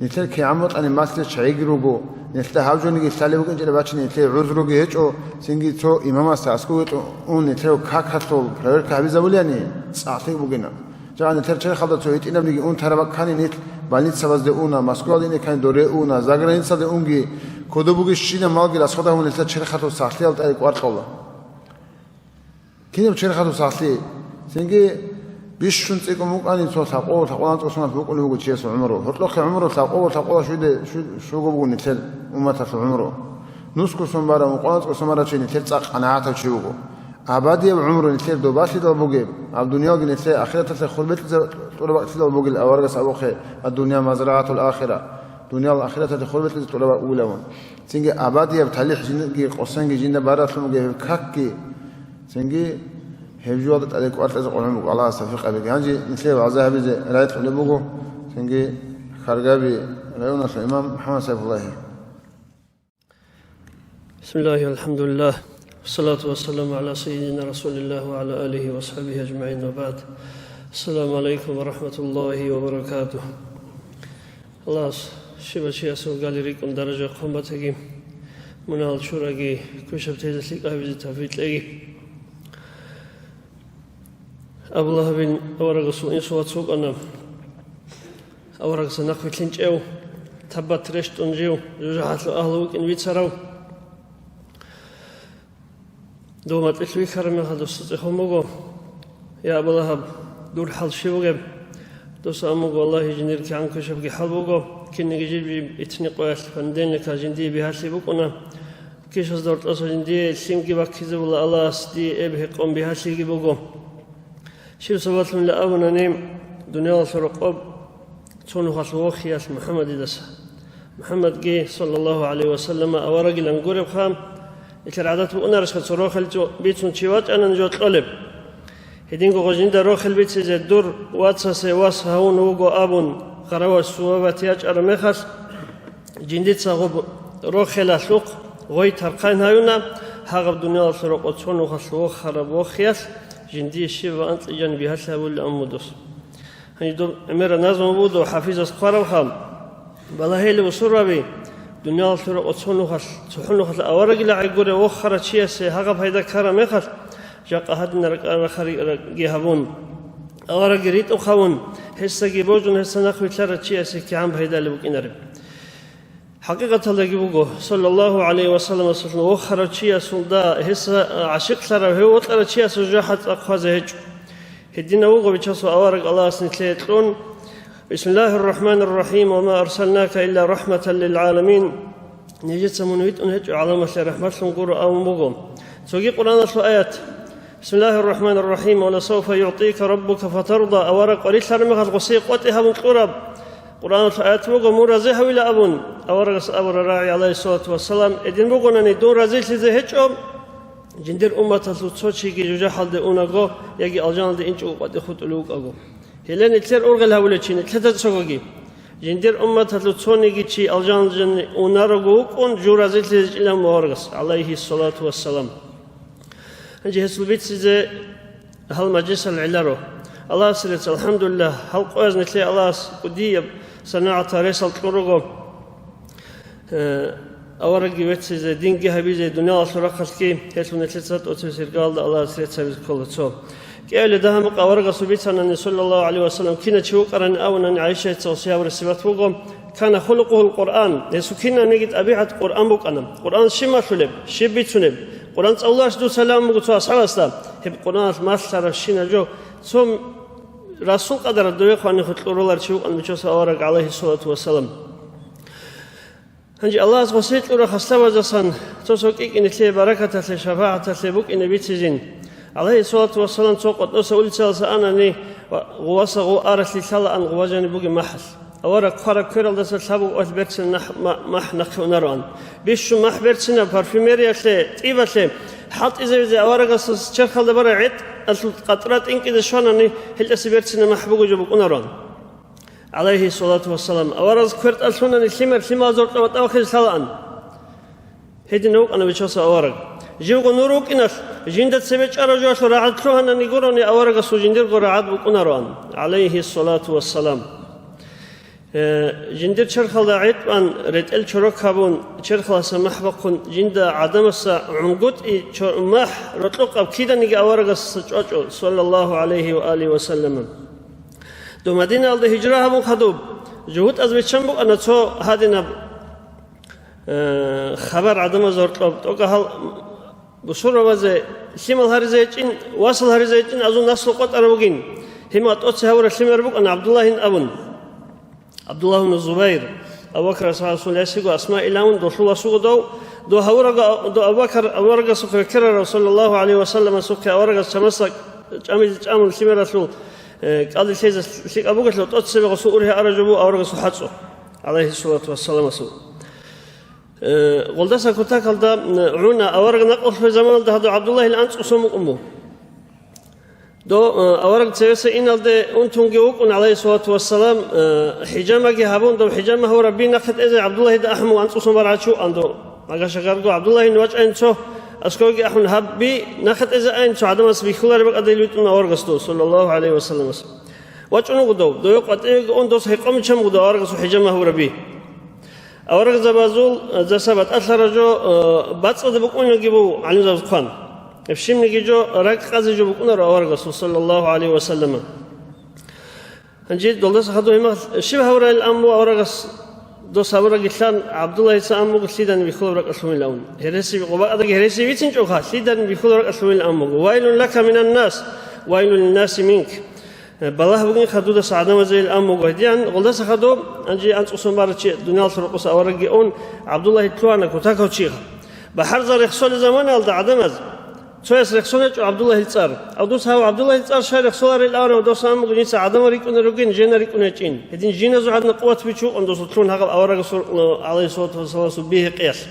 نتر كيامات أنا ماسك شيء جروجو نتر هاوجو نيجي سالبك إنجيل باتشني نتر عذرو جيهجو سنجي تو إمام استاسكو أون نترو كاك هتول برير كابي زبولياني ساعتين بوجينا جان ترچه خدا تویت اینم دیگه اون طرف کانی نیت بالنیت سواز ده اونا مسکول اینه کانی دوره اونا زاگرین ساده اونگی کدو بوگی شین مالگی از خدا اون نیت چه خطو ساختی الت ایک وارد خلا کیم چه خطو ساختی سنگی بیشتون تیکو مکانی تو تقوان تو سنا بوق اولو چیه سو عمره هرلوخ عمره تقوان شو بوگو نیت امت تو عمره نسکو سنبارا مقانت کو سمارا چی نیت تاق قناعت چی بوگو عبادي بعمره نتير دو باشي دو بوجي الدنيا نتير آخرة تخل بيت طول وقت دو بوجي الأورجس أبوخي الدنيا مزرعة الآخرة دنيا الآخرة تدخل بيت طول وقت أولون سنجي عبادي بتحليح جنجي قصنجي جنة بارات لمجي كاكي سنجي هبجوات عليك وقت أزق العمق الله استفيق أبيك هنجي نتير وعزاها بيجي رايت اللي بوجو سنجي خرجابي رأيونا الإمام محمد سيف الله. بسم الله والحمد لله والصلاة والسلام على سيدنا رسول الله وعلى آله وصحبه أجمعين وبعد السلام عليكم ورحمة الله وبركاته. الله شبه شيء أسوء قال لكم درجة قمتك منال شوركي كشف تهدسلك أبي تفيت لكي أبو الله بن أورق سوء سوات سوق أنا أورق سنقفت لنج أو تبت رشت أنجيو رجعت لأهلوك إن بيت سراو دوما تلوي كرم هذا الصدق مغو يا أبو لهب دور حل شوغب دوس أمغو الله يجنير كي عنك شبكي حل بغو كني جيب اتني قوات فندين لك جندي بهاسي بقنا كيش أصدرت أصو جندي سيمكي باكيزة ولا الله أصدي إبه قوم بهاسي بغو شير صبات من لأبنا نيم دنيا سرقب تونو خطلو خياس محمد دسا محمد جي صلى الله عليه وسلم أورق لنقرب خام العادات بقنارش خد روخل بيتون شيوات أنا نجوت قلب هدين قوجين دا روخل بيت زي الدور واتسا سيواس هون وقو أبون قروا السوابات ياج أرميخس جنديت ساغب روخل أسلوق غوي ترقين هايونا هاغب دنيا السروق وطفون وخسلوخ خرب وخياس جندي الشيبة أنت جانبي هسا ولا أمودوس هني دو أمير نازم بودو حافظ أسقارو خام بلا هيلي وصورة بي دنيا السروق وطفون وخس أورق لعيقوري وخرة شياسي هاغب هيدا كارميخس جاق أحدنا رخري هبون أورق ريت أخوون حسا جيبوجون حسا نخوي تلارة شياسي كعام بهيدا لبوكين رب حقيقة الله جبوجو صلى الله عليه وسلم وخرة شياس دا حسا عشق تلارة هو وطلارة شياس وجاحت أقوازه هج هدينا وقو بيشاسو أورق الله سنتليتلون بسم الله الرحمن الرحيم وما أرسلناك إلا رحمة للعالمين نجد سمونويت أنهج علامة لرحمة لنقر أو مبوغو سوقي قرآن آيات بسم الله الرحمن الرحيم ولسوف يعطيك ربك فترضى أورق وليس لرمخ الغسيق واتها من قرب قرآن آيات بوغو مرازيها إلى أبون أورق أبو الراعي عليه الصلاة والسلام إذن بوغو نني دون رازيل لذي هجم جندر أمة تلوتسوشي جي جوجاحل دي أوناغو يجي الجان دي إنشو قد يخوت ألوك أغو هلين إتلر أورغل هاولتشين إتلتا تسوغي جندر أمة تلوتسوني جي الجان جن أونارغو كون جو رازيل لذي إلى مورغس عليه الصلاة والسلام هنجي هسل بيت سيزي هل مجلس العلارو الله سريت الحمد لله هل قوز نتلي الله قدية صناعة ريسل تقرقو أورقي بيت سيزي دين جهة بيزي دنيا الصراخة كي هسل نتلي سات أتسير قال الله سريت سبيت كل تصو كأولي دهمق أورقا سبيت أن صلى الله عليه وسلم كنا تشوق أن أولا عيشة توصيها ورسبات وقم كان خلقه القرآن يسو كنا نجد أبيعة قرآن بك أنا قرآن شما سلب شبيت سلب قرآن الله شدو سلام مقصوا أصحاب السلام هب قرآن ماسر الشين جو ثم رسول قدر الدوية خاني خطلور الله تشوق أن بيشوس أورق عليه الصلاة والسلام هنجي الله سبحانه وتعالى خسته وجسان توسوك إك إن تلي بركة تلي شفاعة تلي بوك إن بيتزين عليه الصلاة والسلام توقت نوسا أولي سالسا أنا ني غواسا غو آرس لي سالا أن غواجاني بوكي محس أورق خارق كيرال دسا سابو أوث بيرتسن مح نخيو نروان بيشو مح بيرتسن بارفيميريا تلي تيبا تلي حط إذا أورق شرخل دبرا عيد القطرات إنك إذا شواناني هل أسي بيرتسن محبوكو جبوك نروان عليه الصلاة والسلام أورق كيرت ألسوناني سيما زورت وطاوخي سالان هيدي نوك أنا بيشوسا أورق جيوكو نوروك إناس جندت سبيج أرجوش وراعد شوهانا نيقوروني أورق سوجندر قراعد بكوناروان عليه الصلاة والسلام جندر شرخل داعيت وان ريتل شروك هابون شرخل سمح بقون جند عدم السا عمقود مح رتلوق أبكيدا نيجي أورق السجوج صلى الله عليه وآله وسلم دو مدينة الده هجرة هابون خدوب جهود أزبيت شنبوك أنا تو هادنا خبر عدم زورتلوب توقع هل بصورة وزي سيمال هارزيتين واصل هارزيتين أظن نسل قط أربوكين هما أتوتس هورا سيمال بوك أنا عبد الله أبن عبد الله بن الزبير أبو بكر رسول الله سيقو أسماء إلهون دو الله سوق دو هورا دو أبو بكر أورغا سوق كرر صلى الله عليه وسلم سوق أورغا شمسك جامل سيمال رسول قال لي سيك أبو بكر لو أتوتس بيغو سوقره أرجبو أورغا سوحاتسو عليه الصلاة والسلام سوق قلدسا كنتا قلدا عونا أورق نقل في زمان ده عبد الله الأنس أسمو أمه دو أورق تسوي إن ده أنتم جوك عليه الصلاة والسلام حجامة جهابون دو حجامة هو ربي نخد إذا عبد الله ده أحمو أنس أسمو برعشو عنده ما قاش قرقو عبد الله نواج أنسو أسكوج أحمد هبي نخد إذا أنسو عدم أسبي خلا ربك أدليت أن أورق استو صلى الله عليه وسلم وجهنا قدو دو يقعد أن دوس هيقوم شم قدو أورق سو حجامة هو ربي أورق زبازول زسبت أثر جو باتس دبكون يجيبوا على زبخان يفشم نجيجو رك قاز يجيبون أورق صلى الله عليه وسلم هنجي دولس خدوا هما شبه هورا الأمر أورق دو سابورا قتلان عبد الله سامو قصيدان بيخلو رك أسلم الأون هرسي قباء أدق هرسي بيتين جوها سيدان بيخلو رك أسلم الأمر ويل لك من الناس ويل للناس منك بالله بقين خدود سعدنا زي الأم وقديان قلدس خدوم أنجي أنت أصلا بارتش دنيا الفرقوس أورجيون عبد الله تلوانا كتاكو تشيخ بحر زار يخسر زمان على عدمز سويس رخصونة عبد الله الصار أو دوس هاو عبد الله الصار شاير رخصوار الأور ودوس هم قلنا سعدنا ريكون رجين جينا ريكون جين هدين جينا زعدنا قوة بيشو أندوس تلون هذا أورج عليه الصلاة والسلام سبيه قياس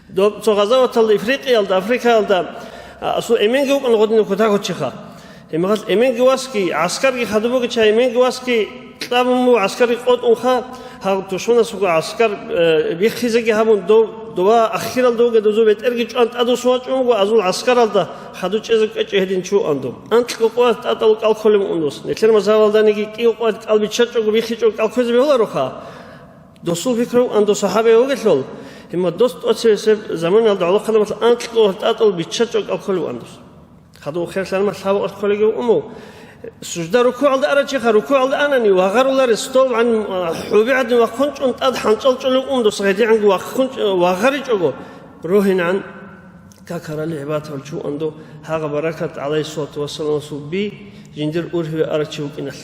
دو غزوة الإفريقيا أفريقيا أصل إمين جو أن غدنا كتاكو تشخا إمغال إمين جواسكي عسكري خدموك تشا إمين جواسكي تلامو عسكري قط أنخا ها تشونا سوق عسكر بيخزجي همون دوا أخيرا دوجا دوزو بيترجع أنت أدو سوات أمو أزول عسكر هذا خدو تشزك أجهدين شو عندهم أنت قوات أتلو الكل مؤنس نتلر مزاول دانيكي كيو قوات قلبي تشجع وبيخيجوا الكل بيهلا روخا دوسول فكرو عندو صحابة وقتلول هم دوست أتسب زمان الدعوة خدمة أنت قوات أتلو بيتشجع الكل مؤنس خدو خير سلامة صحابة الكل جو أمو سجدة ركوع على أرجح ركوع على أنني وغير الله رستوب عن حبيعد وخنج أنت أضحى نشل أمد صغيري عن وخنج وغرج أجو روحنا عن ككر العباد والشو عنده هذا بركة عليه الصلاة والسلام صبي جندر أره أرجح وكنال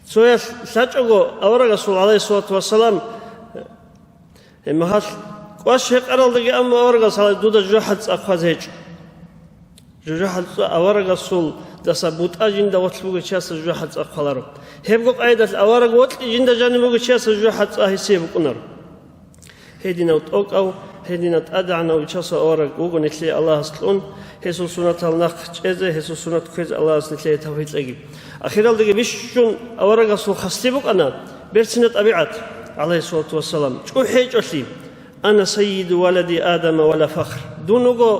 سويا ساج أجو أورا رسول عليه الصلاة والسلام إما هذا قاش هيك أرال دقي أما أورا رسول دودا جوحد أخذ هيج جوحد أورا رسول دسابوت أجند وطلبوا شيء سجوحات أخلارو هبقوا أيضا الأوارق وطل جند جانبوا شيء سجوحات أهيسيب كنار هدينا وتوك أو هدينا تأدعنا وشاس أوارق وقول نتلي الله سلون هسوا سنة النق جزء هسوا سنة كذا الله نتلي توحيد لقي أخيرا لقي بيشون أوارق أصل خستيبك أنا برسنة أبيعت عليه الصلاة والسلام شو حيج أسلم أنا سيد ولدي آدم ولا فخر دونوجو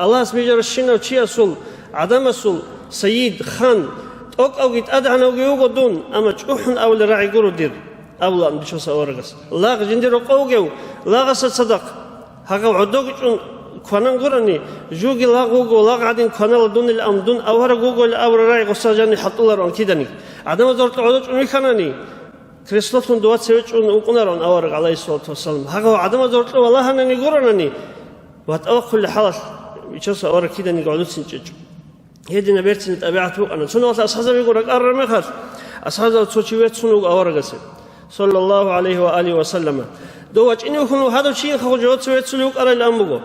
الله سبحانه الشنا وشيء أصل عدم أصل سيد خان توك أو جت أدعنا وجيوجو دون أما تشوحن أو لراعي جرو دير أولا بشوس أورجس لا جندير وقوجو لا غس صدق هاكو عدوك كونان جرني جوجي لا جوجو لا قاعدين كونال دون الأم دون أوهر جوجو الأور راعي غساجاني حطوا لرون كيدني عدم زرت عدوك ميكانني كريستوفون دوات سويتش ونقنارون أورج عليه الصلاة والسلام هاكو عدم زرت والله هنني جرني واتأخذ لحالة بشوس أورج كيدني قعدوا سنتج هدينا بيرتين تبعته أنا سنة أصحاب يقول لك أرمي خاص أصحاب تسويت سنو أورجس صلى الله عليه وآله وسلم دوّج إنه يكونوا هذا الشيء خرجوا تسويت سلوك أرى الأمبو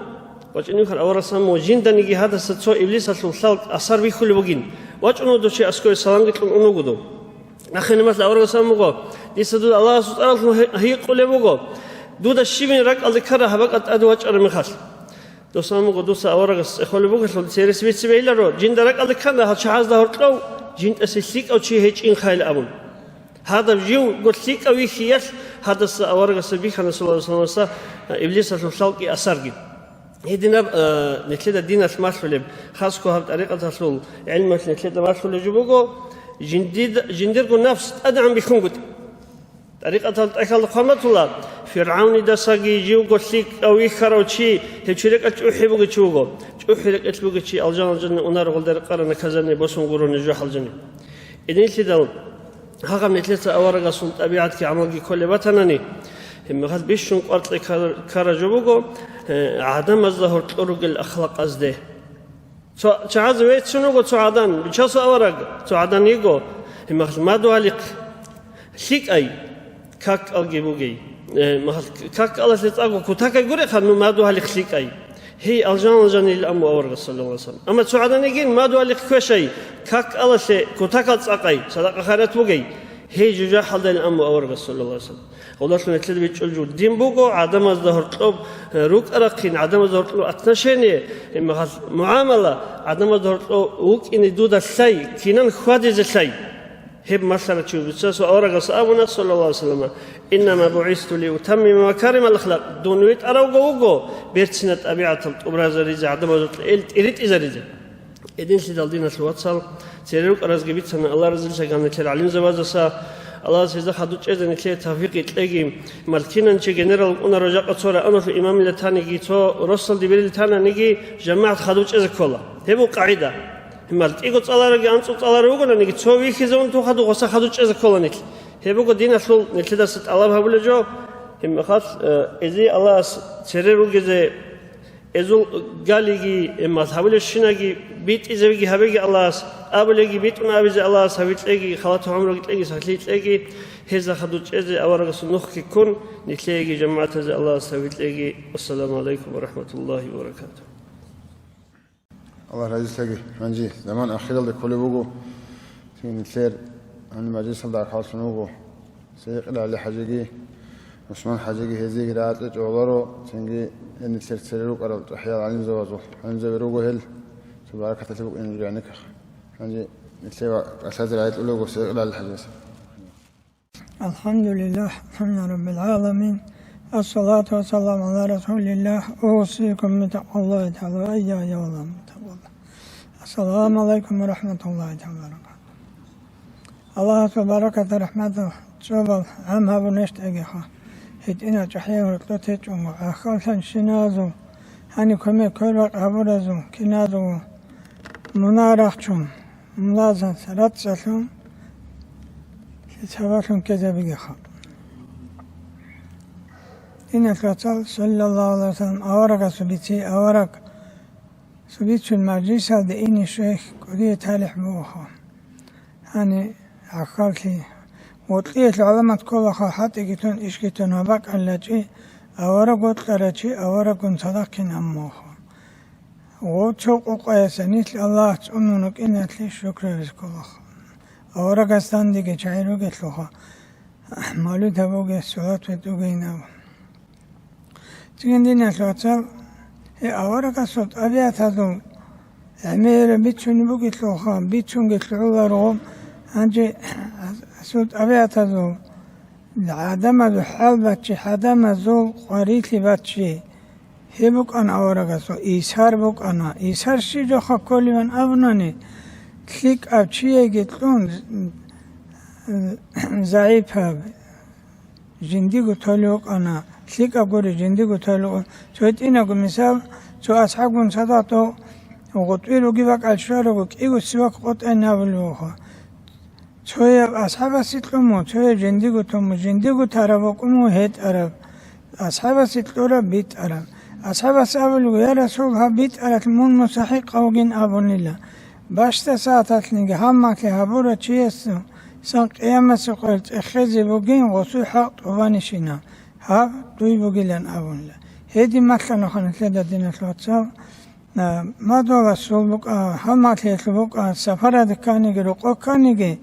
وإنه يكون أورسام موجين دنيجي هذا ستسو إبليس الخلق أثر بكل بجين وإنه دو شيء أسكوي سلام قلت إنه قدو أخي مثل أورسام مغو يسدود الله سبحانه هي قل بغو دود الشيء من رك الذكر هبقت أدوج أرمي خاص دوسام قدوس أورجس إخوان بقول سيرس بيت سبيل الرو جين درك على كنا هالشعاز ده هرقو جين أسيسيك أو شيء هيج إن خيل أبون هذا بجيو قلت ليك أو يخيش هذا أورجس بيخنا صلى الله عليه وسلم إبليس الخلق أسرقي هدينا نتلد الدين المسلم خاص كه بطريقة الرسول علم نتلد المسلم جبوجو جندير نفس أدعم بخنقت طريقة الأكل قامت الله فرعون دساقي جيو قصيك أو يخرج شيء هتشرك أتوحي بقتشوجو أتوحي أتبقتشي الجنة ونار غلدر قرن كذا بسون قرون جوح الجنة إذن سيدنا هاقم نتلت أورق صنت أبيعت كعمل كل بتناني هم غاد بيشون قرط كارجوجو عدم الظهور طرق الأخلاق أزده تعز ويت شنو قلت عدن بشاس أورق عدن يجو هم غاد ما دوالك شيك أي كاك الجبوجي كاك الله تتأجو كتاك يقولي خلنا ما دوها لخليك أي هي الجان الأم أورج صلى الله عليه وسلم أما سعدان يجين ما دوها لك كشيء كاك الله كتاك تساقي صدق خيرات بوجي هي جوجا حد الأم أورج صلى الله عليه وسلم والله شو نتلد بيتشلجو دين بوجو عدم الظهر طب روك أرقين عدم الظهر طب أتنشيني إما معاملة عدم الظهر طب وك إن دودا الشيء كينان خوادز الشيء هب مسألة شو بتساس أورج صلى الله عليه وسلم إنما بعثت لأتمم مكارم الأخلاق دون ويت أروجو بيرتسنة أبيعة أبراز رجع عدم الظهر إريد إذا رجع إذن سيدال دين الواتساب سيروك أرز جبت سنة الله رزق شجعان نتير علم زواج سا الله سيدا خدوش إذا نتير توفيق تلاقي مالكين أنشي جنرال أنا رجاء صورة أنا في إمام لتاني جيتو رسل دبير لتانا نيجي جماعة خدوش إذا كله هبو قاعدة مالت إيجو الله رجع أنصت الله رجعنا نيجي تسوي كذا تو خدو غصة خدوش إذا كله نيجي هبو دين أصل نتير ست الله هبول جو هم خاص إذا الله سيرو جزء إذا قاليجي مذهبول الشناجي بيت إذا بيجي هبيجي الله أبليجي بيتنا أبيج الله سويت لقي خلاص عمره لقي سهلت لقي هذا خدوش إذا أورق النخ يكون نتلاقي جماعة إذا الله سويت لقي والسلام عليكم ورحمة الله وبركاته. الله رئيس لقي منجي زمان أخيرا لكل بوجو في نتلر عن المجلس صدق خاص نوجو سيقل على حاجة عثمان حاجي هزيك رات جولارو سنجي إن سلسلة قرب أحياء علم زوازو علم زبروجو هل تبارك تلبق إن رجعنك عندي نتلوى أساس العيد أولوجو سيقل الحديث. الحمد لله الحمد رب العالمين الصلاة والسلام على رسول الله أوصيكم بتقوى الله تعالى وإياي يا الله تقوى الله. السلام عليكم ورحمة الله تعالى وبركاته. الله تبارك ورحمته شوف عمها بنشت أجيها هتينا تحيا ورقتت وأخالفن شنازو هني كم كل عبرزو كنازو منارخشم ملازم سرت سلم تباركم كذا بيجها إن الرسول صلى الله عليه وسلم أورق سبيتي أورق سبيت المجلس هذا إني الشيخ قضية تالح بوها هني عقلتي وطلعت العلماء كلها حتى قلتون إيش قلتون هباك على شيء أورق قلت لرجي أورق كن صدقين أموها وتشوق قياسنيت الله تؤمنك إن تلي شكر بسكولها أورق استندق شعيرو قلت لها مالو تبوغ الصلاة وتوغينا تقول دينا الرسول أورق الصوت أبيات هذو عمير بيتشون بوغت لها بيتشون قلت له رغم أنجي سود أبيات هذو عدم ذو حال باتشي عدم ذو قريتي باتشي هي بوك أنا أورغاسو إيسار بوك أنا إيسار شي جوخا كل من أبناني تليك أبشي يجتلون زعيب هاب جنديقو تولوك أنا تليك أقول جنديقو تولوك سويت إنكو مثال سو أصحابكم صداتو وقطويلو جيبك الشارك إيقو سواك قط أنا بلوخا شوية أصحاب ستلمو شوية جنديقو تمو جنديقو ترابوكمو هيت أرب أصحاب ستلورا بيت أرب أصحاب سأبلو يا رسول الله بيت أرب من مسحق أوجين أبون الله باشتا ساعتات لنجي همك هبورا چيسو سان قيامة سقلت اخذي بوجين غصو حق طوانشينا هاب دوي بوجيلان أبون الله هيدي مثلا نخانت لدى دينة الواتساب ما دولا سوبك همك يطلبك سفرة دكانيجي رقو كانيجي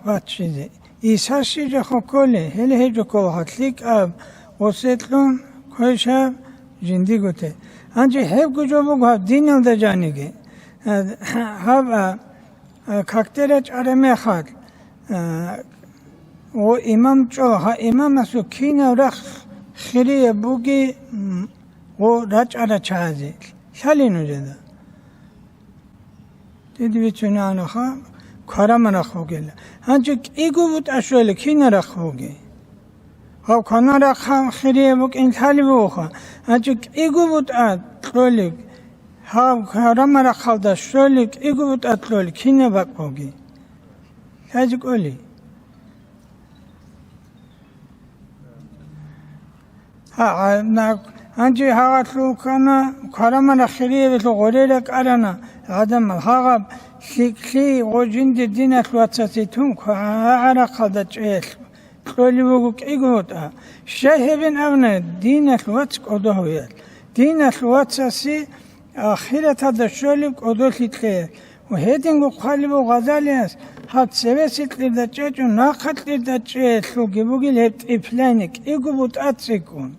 باتشيزي إيسار شيجا خوكولي هل هيجو كولها تليك أب وسيتلون كويش هاب جندي قوتي أنجي هيب كجوبوك هاب دينيل دا جانيجي هاب كاكتيرج عرمي خاد و إمام جوها إمام أسو كينا رخ خيري بوغي و راج على چازي شالينو جدا تيدي بيچونا آنو خواه کارم رخوگی هنچه ایگو بود اشوال کی نرخوگی ها کانا رخم خیریه بک این تالی بوخا هنچه ایگو بود اتلولیک ها کارم رخال داشتولیک ایگو بود اتلولیک کی نبکوگی هنچه اولی هنچه ها اتلو کانا کارم رخیریه بتلو غوریلک ارانا عدم الهاغب شكلي وجند دينة الواتساتيتون كعرق هذا الشيء تقولي بقولك إيجودا شاهبين أبنا دينة الواتس قدوه دينة الواتساسي آخرة هذا الشغل قدوه لتليه وهيدين قالبو غزالياس هاد سويسيت لداتشيت وناقت لداتشيت لوكي بوغي لهبت إبلانك إيجوبوت أتسيكون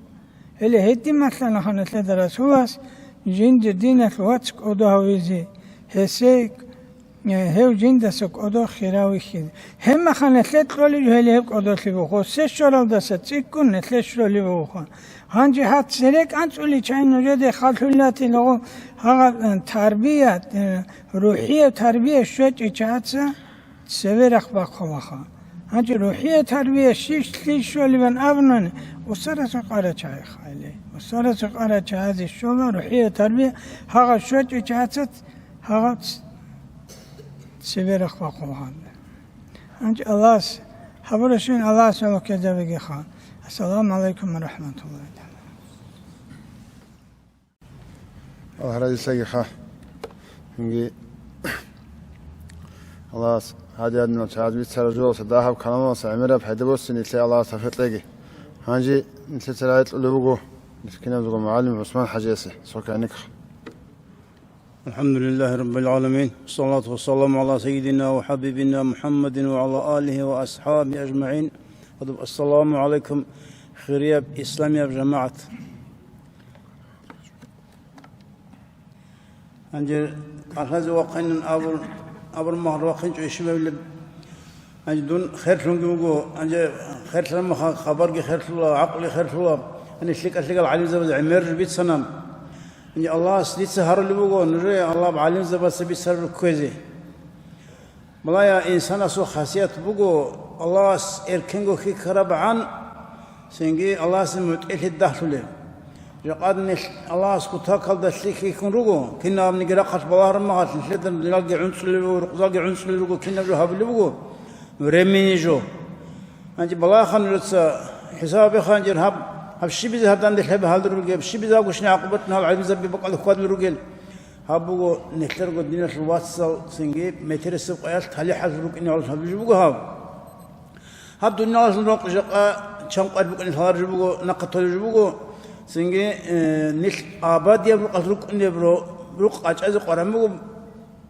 اللي هيدي مثلا خانت لدرسواس جند دينة الواتس قدوه ويزي هسيك هاو جنده سك أدو خيراوي خير هم خانة ثلاث رولي جهلي هب أدو لبوخو سش رول دست تيكون نثلاث رولي بوخو هنجي هات سرك أنت قولي شاين نجده خالحولاتي لغو ها تربية روحية تربية شوية إجهاتسا سويرخ بخواخا هنجي روحية تربية شيش ليش رولي من أبنان وصارة سقارة شاي خالي وصارة سقارة شاي هذه الشغلة روحية تربية ها شوية إجهاتسا ها سبير أخلاقه هذا. أنت الله حبرشين الله سلوك كذا خان. السلام عليكم ورحمة الله تعالى. الله رضي سيخه. إنجي الله هذا أدنى شهاد بيت سرجوا صداها بكلامه سعمره بحد بوس نتلي الله سفت لقي. هنجي نتلي سلايت اللي نسكنا بقول معلم عثمان حجاسي سوك عنك. الحمد لله رب العالمين والصلاة والسلام على سيدنا وحبيبنا محمد وعلى آله وأصحابه أجمعين. السلام عليكم خيرية إسلامية بجماعة أنجي هذا وقين أبر مهر وقين تعيش بيل أنجي دون خير شنقو أنجي خير لما خبرك خير الله عقلي خير الله أنا شلك بعلم زبد عمر بيت سنام أنجي الله سديت سهر اللي بقول نري الله بعلم زبد سبيت سهر كويزي ملايا إنسان أسو خاصيات بقول الله إركنجو كي كرب عن سنجي الله سمت إيه الدهل له جقاد نش الله سكوت هكذا دشليك يكون رجو كنا من جرقة بلار ما قال نشلد نلاقي عنصر اللي ورقزاقي عنصر اللي رجو كنا جهاب اللي بقول ورميني جو أنت بلا خان رتسا حسابي خان جرهاب هبشي بذهب دان دحب هالدر رجال هبشي بذهب وشني عقبتنا العلم زبي بقى الخواد الرجال هابو نحتر قدينا الواتساب سنجي متر السوق أيش تحلي حزروك إني على هذا جبوا هاب هاب دنيا الناس جقا شام قلبك إن هذا جبوا نقطة جبوا سنجي نش آباد يبرق أزروك إني بروق أجهز قرامو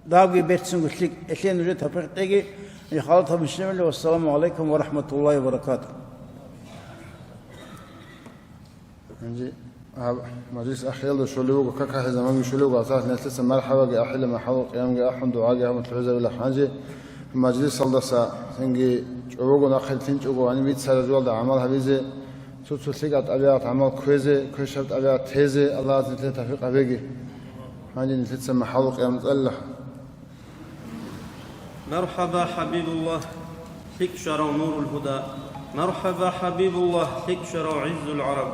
داوي بيت سنجلك إشين نجد تفرق تيجي يخالطها بالشمال والسلام عليكم ورحمة الله وبركاته. نجي مجلس أخير له شلوق وكاكا زمان شلوق أساس نسلس مرحبا جا أحلى ما حلق قيام جا أحمد دعاء جا أحمد الحجة ولا خانجي مجلس صلصة سنجي شعوق ونأخذ تنشوق يعني 100 سنة جوال عمل هبيزة سلسلة أبيات عمل كويزة كويشرت أبيات تيزة الله عز وجل توفيق أبيجي هاني نسلس ما حلق قيام الله. مرحبا حبيب الله تكشر نور الهدى مرحبا حبيب الله تكشر عز العرب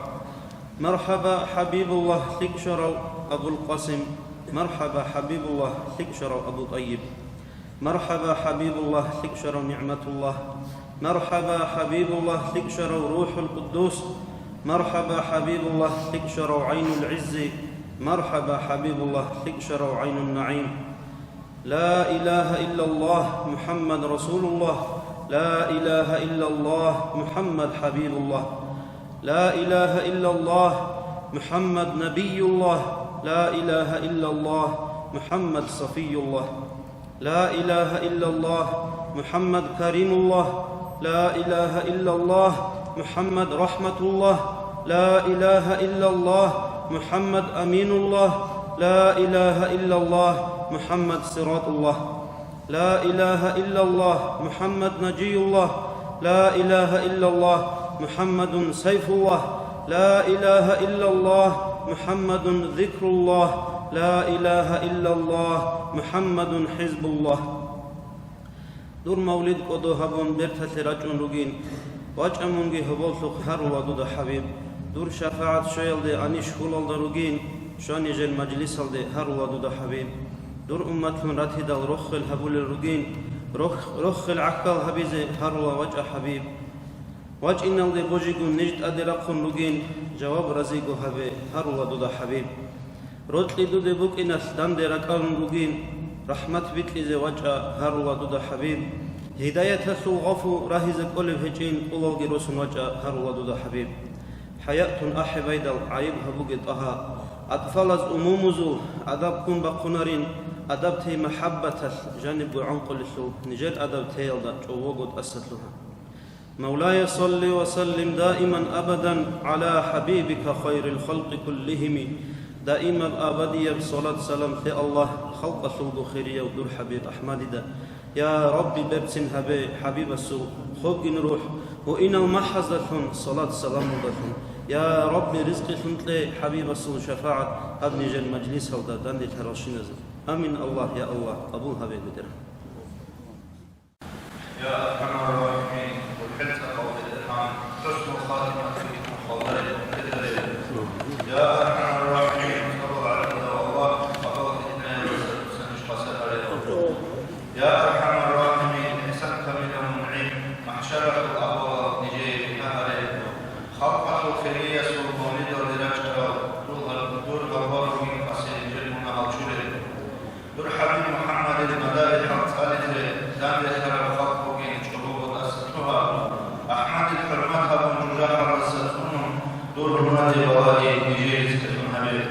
مرحبا حبيب الله تكشر أبو القاسم مرحبا حبيب الله تكشر أبو طيب مرحبا حبيب الله تكشر نعمة الله مرحبا حبيب الله تكشر روح القدوس مرحبا حبيب الله تكشر عين العز مرحبا حبيب الله تكشر عين النعيم لا إله إلا الله محمد رسول الله لا إله إلا الله محمد حبيب الله لا إله إلا الله محمد نبي الله لا إله إلا الله محمد صفي الله لا إله إلا الله محمد كريم الله لا إله إلا الله محمد رحمة الله لا إله إلا الله محمد أمين الله لا إله إلا الله محمد صراط الله لا إله إلا الله محمد نجي الله لا إله إلا الله محمد سيف الله لا إله إلا الله محمد ذكر الله لا إله إلا الله محمد حزب الله دور مولد قدو هبون برتة رجون رجين واجأمونجي هبول هر ودود حبيب دور شفاعة شويل دي أنيش خلال درجين شاني جل مجلس دي هر ودود حبيب دور أمتهم رتهد الرخ الهبول الرجين رخ العقل هبيزي هر وجه حبيب وجه إن الله بوجيكم نجد أدرقهم رجين جواب رزيقو هبي هر ودود حبيب رجل دود بوك إن الدم درقان رجين رحمة بيتلي زي وجه هر ودود حبيب هداية سوغفو راهز كل هجين قلوغ رسن وجه هر ودود حبيب حياة أحبايد العيب هبوك طها أطفال أمومزو أدبكم بقنارين أدبتي محبة جانب عنق لسو نجر أدبتي يلدا جووغد أسدلها مولاي صل وسلم دائما أبدا على حبيبك خير الخلق كلهم دائما أبديا بصلاة سلام في الله خلق سوق خيرية ودور حبيب أحمد دا يا ربي برسن هبي حبيب السوق خوق نروح وإن المحزة صلاة سلام ودخل يا ربي رزقي خنتلي حبيب السوق شفاعة أبني جل مجلس هودا داندي تراشين أمين الله يا الله أبو حبيب بدر يا أرحم الراحمين والحلت قول الإرحام حسن الخاتمة فيكم خضائر كثيرة يا أرحم الراحمين صلوا على الله فقال إنا سنش قصر عليهم يا أرحم الراحمين أحسنت منهم النعيم محشرة الأبواب نجيب عليهم خلقه خيرية سلطان لرجل دور غبار من قصير جلمنا هالشولي دور حبيب محمد المدارس حمصالي دام يسرع خلقه شعوب أسطها أحمد الحرمات ومجاح رسلتهم دور رماد الوالي نجيب استفن حبيب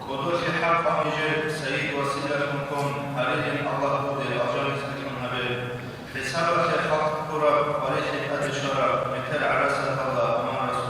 قدوس حق نجيب سيد وسيلتكم هرين الله قد أجل استفن حبيب حسابك خلق قرب وليس أدشر مثل عرسة الله أمام رسول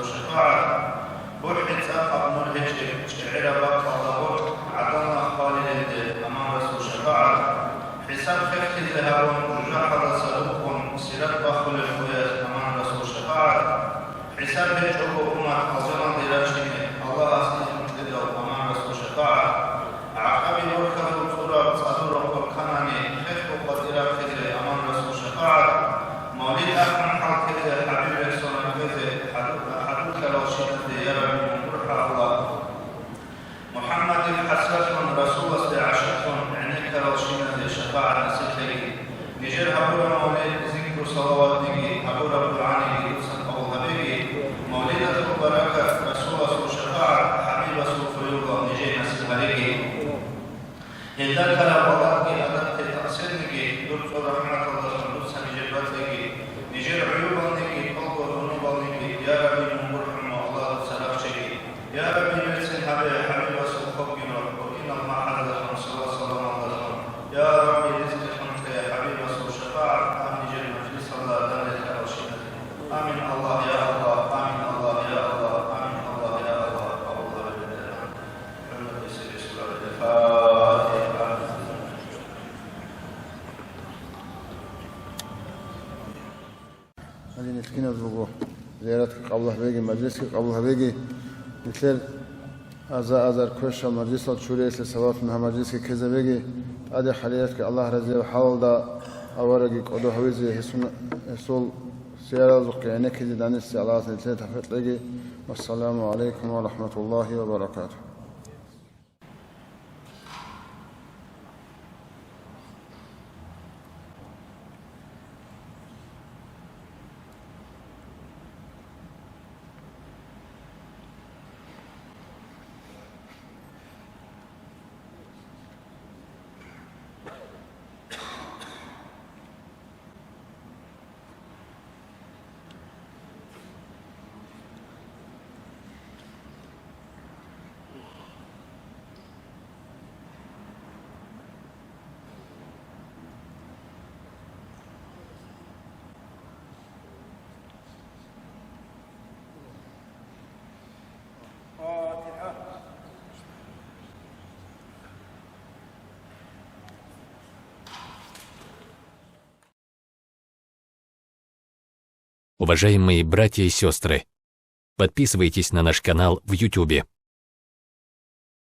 ذكر والله أدت تأسيرني دكتور رحمة الله دوسا نجيباتي نجير عيوبني قلب ذنوبني يا ربي نمر الله سلام شيء يا ربي نسين حبيب سوقنا وإن الله على صلى الله عليه وسلم يا ربي رزق خمسة يا حبيب سوق شفاعة آمين جل مجلس الله دار الرشيد آمين الله يا الله آمين الله يا الله آمين الله يا الله الله محمد سيد سورة الفاتحة هذه نتكلم بقول زيارتك قبلها بيجي مجلسك قبلها بيجي مثل أزار كوشة مجلس الشوريس لسوات منها مجلسك كذا بيجي أدي حالياتك الله رضي وحاول دا أورجك أدو حويزي حصول سيارة زق يعني كذا دان السيارات اللي تحفظ لجي والسلام عليكم ورحمة الله وبركاته. Уважаемые братья и сестры, подписывайтесь на наш канал в YouTube.